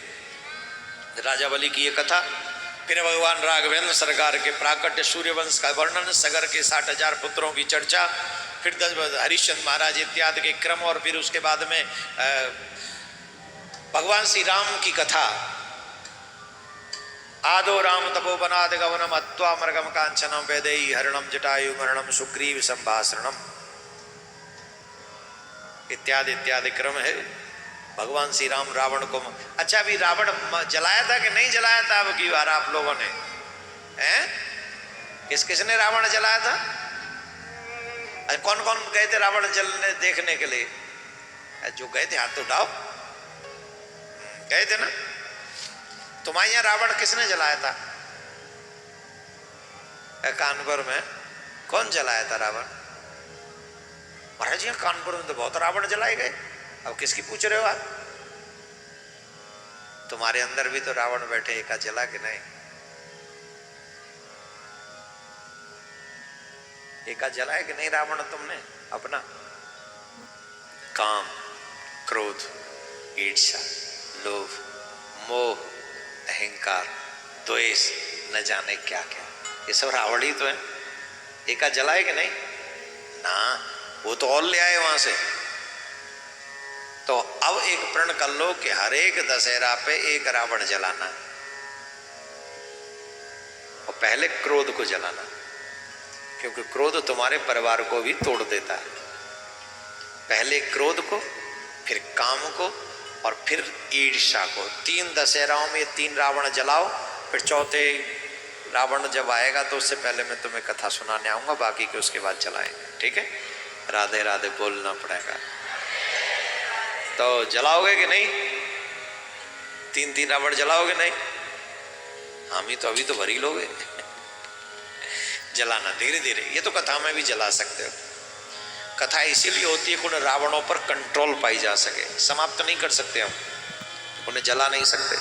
राजा बलि की ये कथा। फिर भगवान राघवेंद्र सरकार के प्राकट्य सूर्यवंश का वर्णन, सगर के 60,000 पुत्रों की चर्चा, फिर 10 हरिश्चंद्र महाराज इत्यादि के क्रम, और फिर उसके बाद में भगवान श्री राम की कथा। आदो राम तपोवनाद गवनम अत्वा मृगम कांचनम वैदेही हरणम जटायु मरणम सुग्रीव संभाषणम इत्यादि इत्यादि क्रम है। भगवान श्री राम रावण को, अच्छा अभी रावण जलाया था कि नहीं जलाया था अब की बार आप लोगों ने? हैं? किसने रावण जलाया था? कौन कौन गए थे रावण जलने देखने के लिए? जो गए थे हाथ तो उठाओ। गए थे ना? तुम्हारे यहाँ रावण किसने जलाया था? कानपुर में कौन जलाया था रावण? महाराज यहाँ कानपुर में तो बहुत रावण जलाए गए। अब किसकी पूछ रहे हो आप? तुम्हारे अंदर भी तो रावण बैठे, एका जला कि नहीं? एका जलाए कि नहीं रावण तुमने अपना? काम, क्रोध, ईर्ष्या, लोभ, मोह, अहंकार, द्वेष, न जाने क्या क्या, ये सब रावण ही तो है। एका जलाए कि नहीं? ना, वो तो और ले आए वहां से। तो अब एक प्रण कर लो कि हर एक दशहरा पे एक रावण जलाना, और पहले क्रोध को जलाना, क्योंकि क्रोध तुम्हारे परिवार को भी तोड़ देता है। पहले क्रोध को, फिर काम को, और फिर ईर्ष्या को। 3 दशहराओं में 3 रावण जलाओ, फिर चौथे रावण जब आएगा तो उससे पहले मैं तुम्हें कथा सुनाने आऊंगा, बाकी के उसके बाद जलाएंगे। ठीक है? राधे राधे बोलना पड़ेगा। तो जलाओगे कि नहीं? 3-3 रावण जलाओगे नहीं? हम ही तो अभी तो भरी लोगे। जलाना धीरे धीरे, ये तो कथा में भी जला सकते हो। कथा इसीलिए होती है कि उन रावणों पर कंट्रोल पाई जा सके। समाप्त नहीं कर सकते हम, उन्हें जला नहीं सकते।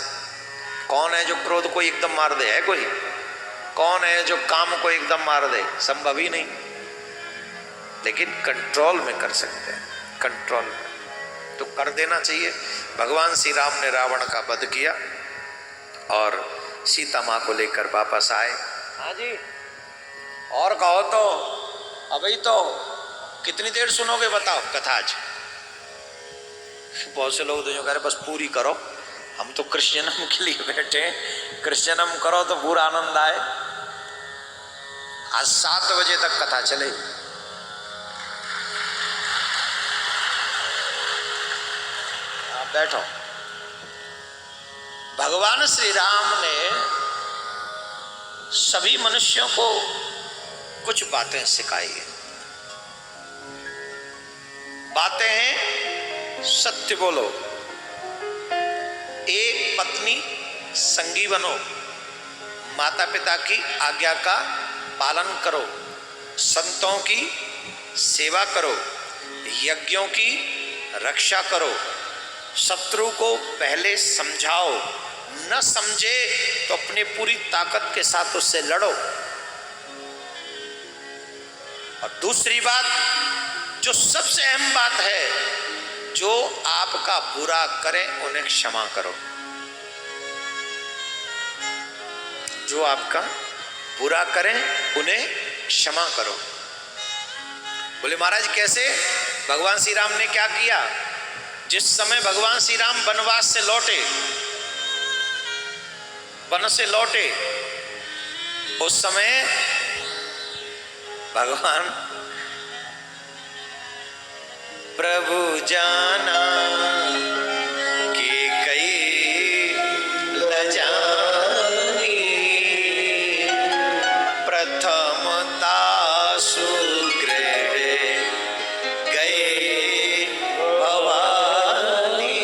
कौन है जो क्रोध को एकदम मार दे? है कोई? कौन है जो काम को एकदम मार दे? संभव ही नहीं। लेकिन कंट्रोल में कर सकते हैं, कंट्रोल में तो कर देना चाहिए। भगवान श्री राम ने रावण का वध किया और सीता माँ को लेकर वापस आए। हाँ जी, और कहो तो अभी तो कितनी देर सुनोगे बताओ कथा? आज बहुत से लोग तो जो कह रहे बस पूरी करो, हम तो कृष्णजन्म के लिए बैठे, कृष्णजन्म करो तो पूरा आनंद आए। आज 7 बजे तक कथा चलेगी। आप बैठो। भगवान श्री राम ने सभी मनुष्यों को कुछ बातें सिखाई है। बातें हैं, सत्य बोलो, एक पत्नी संगी बनो, माता पिता की आज्ञा का पालन करो, संतों की सेवा करो, यज्ञों की रक्षा करो, शत्रु को पहले समझाओ, न समझे तो अपनी पूरी ताकत के साथ उससे लड़ो। और दूसरी बात, जो सबसे अहम बात है, जो आपका बुरा करें उन्हें क्षमा करो। जो आपका बुरा करें उन्हें क्षमा करो। बोले महाराज कैसे? भगवान श्री राम ने क्या किया? जिस समय भगवान श्री राम वनवास से लौटे, वन से लौटे, उस समय भगवान प्रभु जाना कि कई लजानी, प्रथमता सुगृह गए भवानी।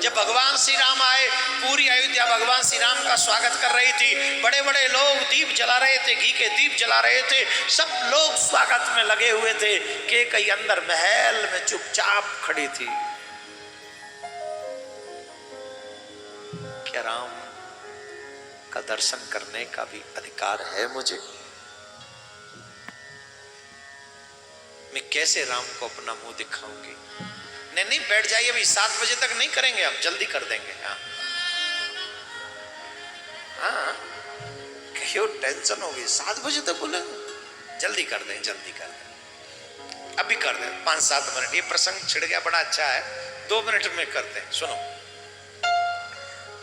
जब भगवान श्री राम आए, पूरी अयोध्या भगवान श्री राम का स्वागत कर रही थी। बड़े बड़े लोग दीप जला रहे थे, घी के दीप जला रहे थे, सब लोग स्वागत में लगे हुए थे। कि कई अंदर महल में चुपचाप खड़ी थी। क्या राम का दर्शन करने का भी अधिकार है मुझे? मैं कैसे राम को अपना मुंह दिखाऊंगी? नहीं, बैठ जाइए, अभी 7 बजे तक नहीं करेंगे, हम जल्दी कर देंगे। हाँ, क्यों टेंशन होगी? 7 बजे तक बोलेंगे, जल्दी कर दें, जल्दी कर दें, अभी कर दें, 5-7 मिनट। ये प्रसंग छिड़ गया, बड़ा अच्छा है, 2 मिनट में करते हैं। सुनो,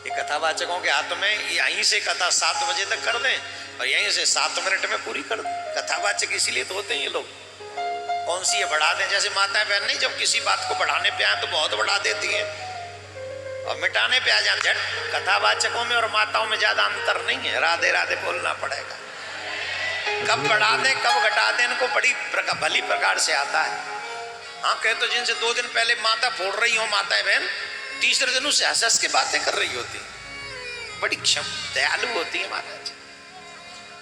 ये कथावाचकों के हाथ में, यहीं से कथा 7 बजे तक कर दें और यहीं से 7 मिनट में पूरी कर दें। कथावाचक इसीलिए तो होते हैं ये लोग। कौन सी ये बढ़ा दें? जैसे माता बहन नहीं, जब किसी बात को बढ़ाने पे आए तो बहुत बढ़ा देती है और मिटाने पे आ जाते। कथावाचकों में और माताओं में ज्यादा अंतर नहीं है, राधे राधे बोलना पड़ेगा। कब बढ़ा दे कब घटा दे, इनको बड़ी भली प्रकार से आता है। हाँ, कहे तो जिनसे 2 दिन पहले माता फोड़ रही हो माताएं बहन, तीसरे दिन उससे हंस हंस के बातें कर रही होती, बड़ी दयालु होती है महाराज।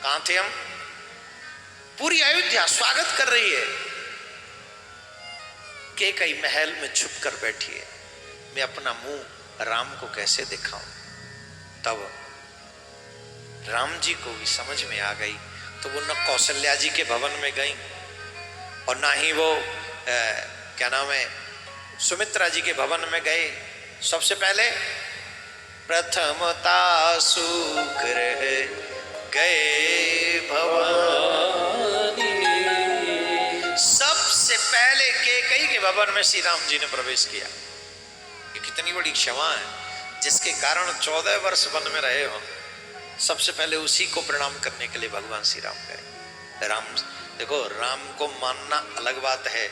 कहाँ थे हम? पूरी अयोध्या स्वागत कर रही है कि कई महल में छुप कर बैठी है, मैं अपना मुंह राम को कैसे दिखाऊं? तब राम जी को भी समझ में आ गई, तो वो न कौशल्या जी के भवन में गई और ना ही वो क्या नाम है, सुमित्रा जी के भवन में गए। सबसे पहले प्रथमता सुगृह गए भवानी, सबसे पहले कैकेयी के भवन में श्री राम जी ने प्रवेश किया। ये कितनी बड़ी क्षमा है, जिसके कारण 14 वर्ष वन में रहे हो, सबसे पहले उसी को प्रणाम करने के लिए भगवान श्री राम गए। राम, देखो, राम को मानना अलग बात है,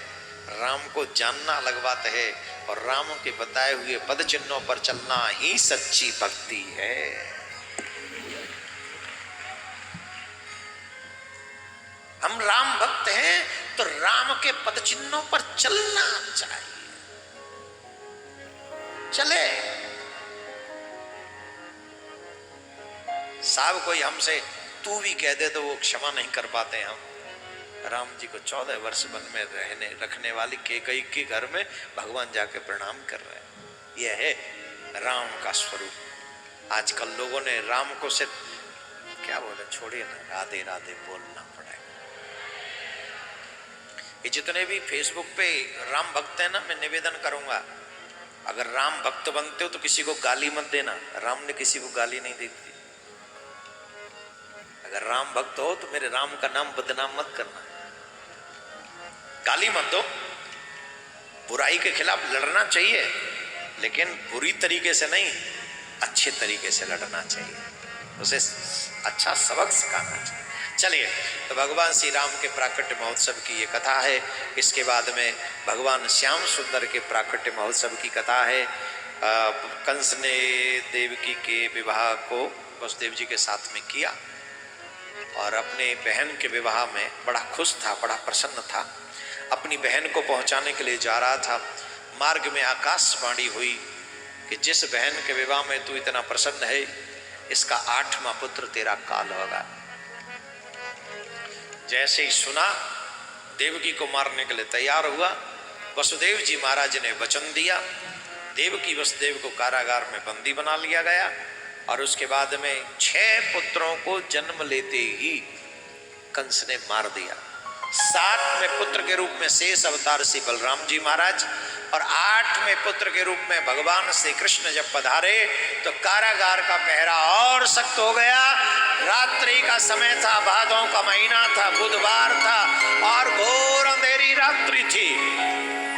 राम को जानना अलग बात है, और राम के बताए हुए पद चिन्हों पर चलना ही सच्ची भक्ति है। हम राम भक्त हैं तो राम के पद चिन्हों पर चलना चाहिए। चले साहब, कोई हमसे तू भी कह दे तो वो क्षमा नहीं कर पाते। हम राम जी को 14 वर्ष वन में रखने वाली कैकेयी के घर में भगवान जाके प्रणाम कर रहे हैं। यह है राम का स्वरूप। आजकल लोगों ने राम को सिर्फ क्या बोले, छोड़िए ना, राधे राधे बोलना पड़ेगा। ये जितने भी फेसबुक पे राम भक्त हैं ना, मैं निवेदन करूंगा, अगर राम भक्त बनते हो तो किसी को गाली मत देना। राम ने किसी को गाली नहीं दी थी। अगर राम भक्त हो तो मेरे राम का नाम बदनाम मत करना, गाली मत दो। बुराई के खिलाफ लड़ना चाहिए, लेकिन बुरी तरीके से नहीं, अच्छे तरीके से लड़ना चाहिए, उसे अच्छा सबक सिखाना चाहिए। चलिए, तो भगवान श्री राम के प्राकट्य महोत्सव की ये कथा है। इसके बाद में भगवान श्याम सुंदर के प्राकट्य महोत्सव की कथा है। कंस ने देवकी के विवाह को वसुदेव जी के साथ में किया और अपने बहन के विवाह में बड़ा खुश था, बड़ा प्रसन्न था। अपनी बहन को पहुंचाने के लिए जा रहा था, मार्ग में आकाशवाणी हुई कि जिस बहन के विवाह में तू इतना प्रसन्न है, इसका 8वां पुत्र तेरा काल होगा। जैसे ही सुना, देवकी को मारने के लिए तैयार हुआ। वसुदेव जी महाराज ने वचन दिया, देवकी वसुदेव को कारागार में बंदी बना लिया गया और उसके बाद में 6 पुत्रों को जन्म लेते ही कंस ने मार दिया। 7वें पुत्र के रूप में शेष अवतार श्री बलराम जी महाराज और 8वें पुत्र के रूप में भगवान श्री कृष्ण जब पधारे तो कारागार का पहरा और सख्त हो गया। रात्रि का समय था, भादों का महीना था, बुधवार था और घोर अंधेरी रात्रि थी।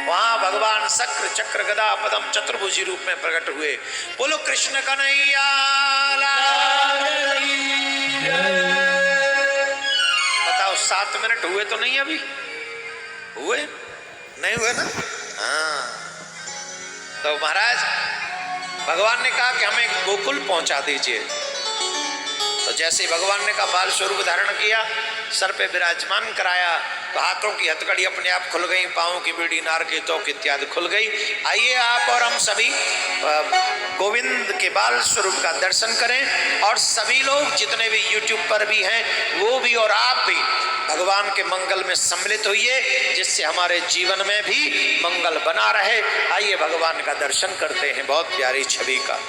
वहां भगवान शक्र चक्र गदा पदम चतुर्भुजी रूप में प्रकट हुए। बोलो कृष्ण कन्हैया लाल की जय। बताओ 7 मिनट हुए तो नहीं, अभी हुए नहीं हुए ना? हाँ, तो महाराज भगवान ने कहा कि हमें गोकुल पहुंचा दीजिए। तो जैसे भगवान ने कहा, बाल स्वरूप धारण किया, सर पे विराजमान कराया, तो हाथों की हथकड़ी अपने आप खुल गई, पांवों की बीड़ी, नार के तोक इत्यादि खुल गई। आइए आप और हम सभी गोविंद के बाल स्वरूप का दर्शन करें और सभी लोग जितने भी यूट्यूब पर भी हैं वो भी और आप भी भगवान के मंगल में सम्मिलित होइए, जिससे हमारे जीवन में भी मंगल बना रहे। आइए भगवान का दर्शन करते हैं, बहुत प्यारी छवि का।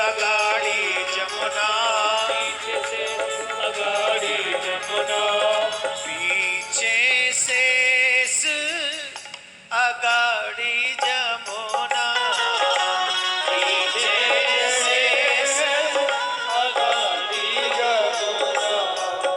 अगाड़ी जमुना, पीछे से अगाड़ी जमुना, पीछे शेष अगाड़ी जमुना, पीछे शेष अगाड़ी जमुना,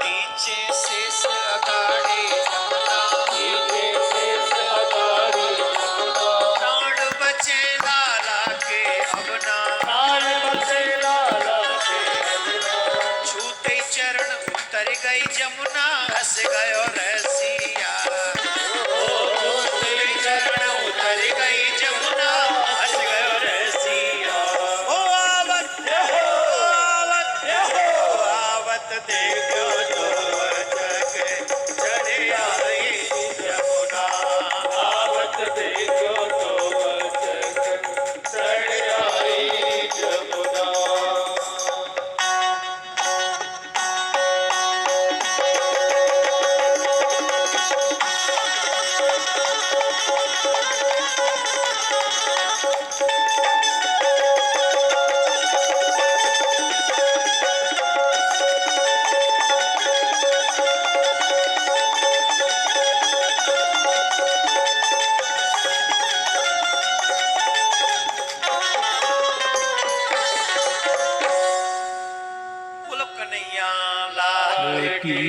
पीछे शेष अगाड़ी जमुना, पीछे शेष अगाड़ी जमुना, प्राण बचे लाला के अपना, प्राण बचे लाला के अपना, छूते चरण उतर गई जमुना, हंस गयो रसिया, छूते चरण उतर गई जमुना, हंस गयो रसिया। ओ आवत आवत देखो तो जग चढ़े आई जमुना, आवत देखो तो जग चढ़ आई जमुना। बोलो कन्हैया लाल की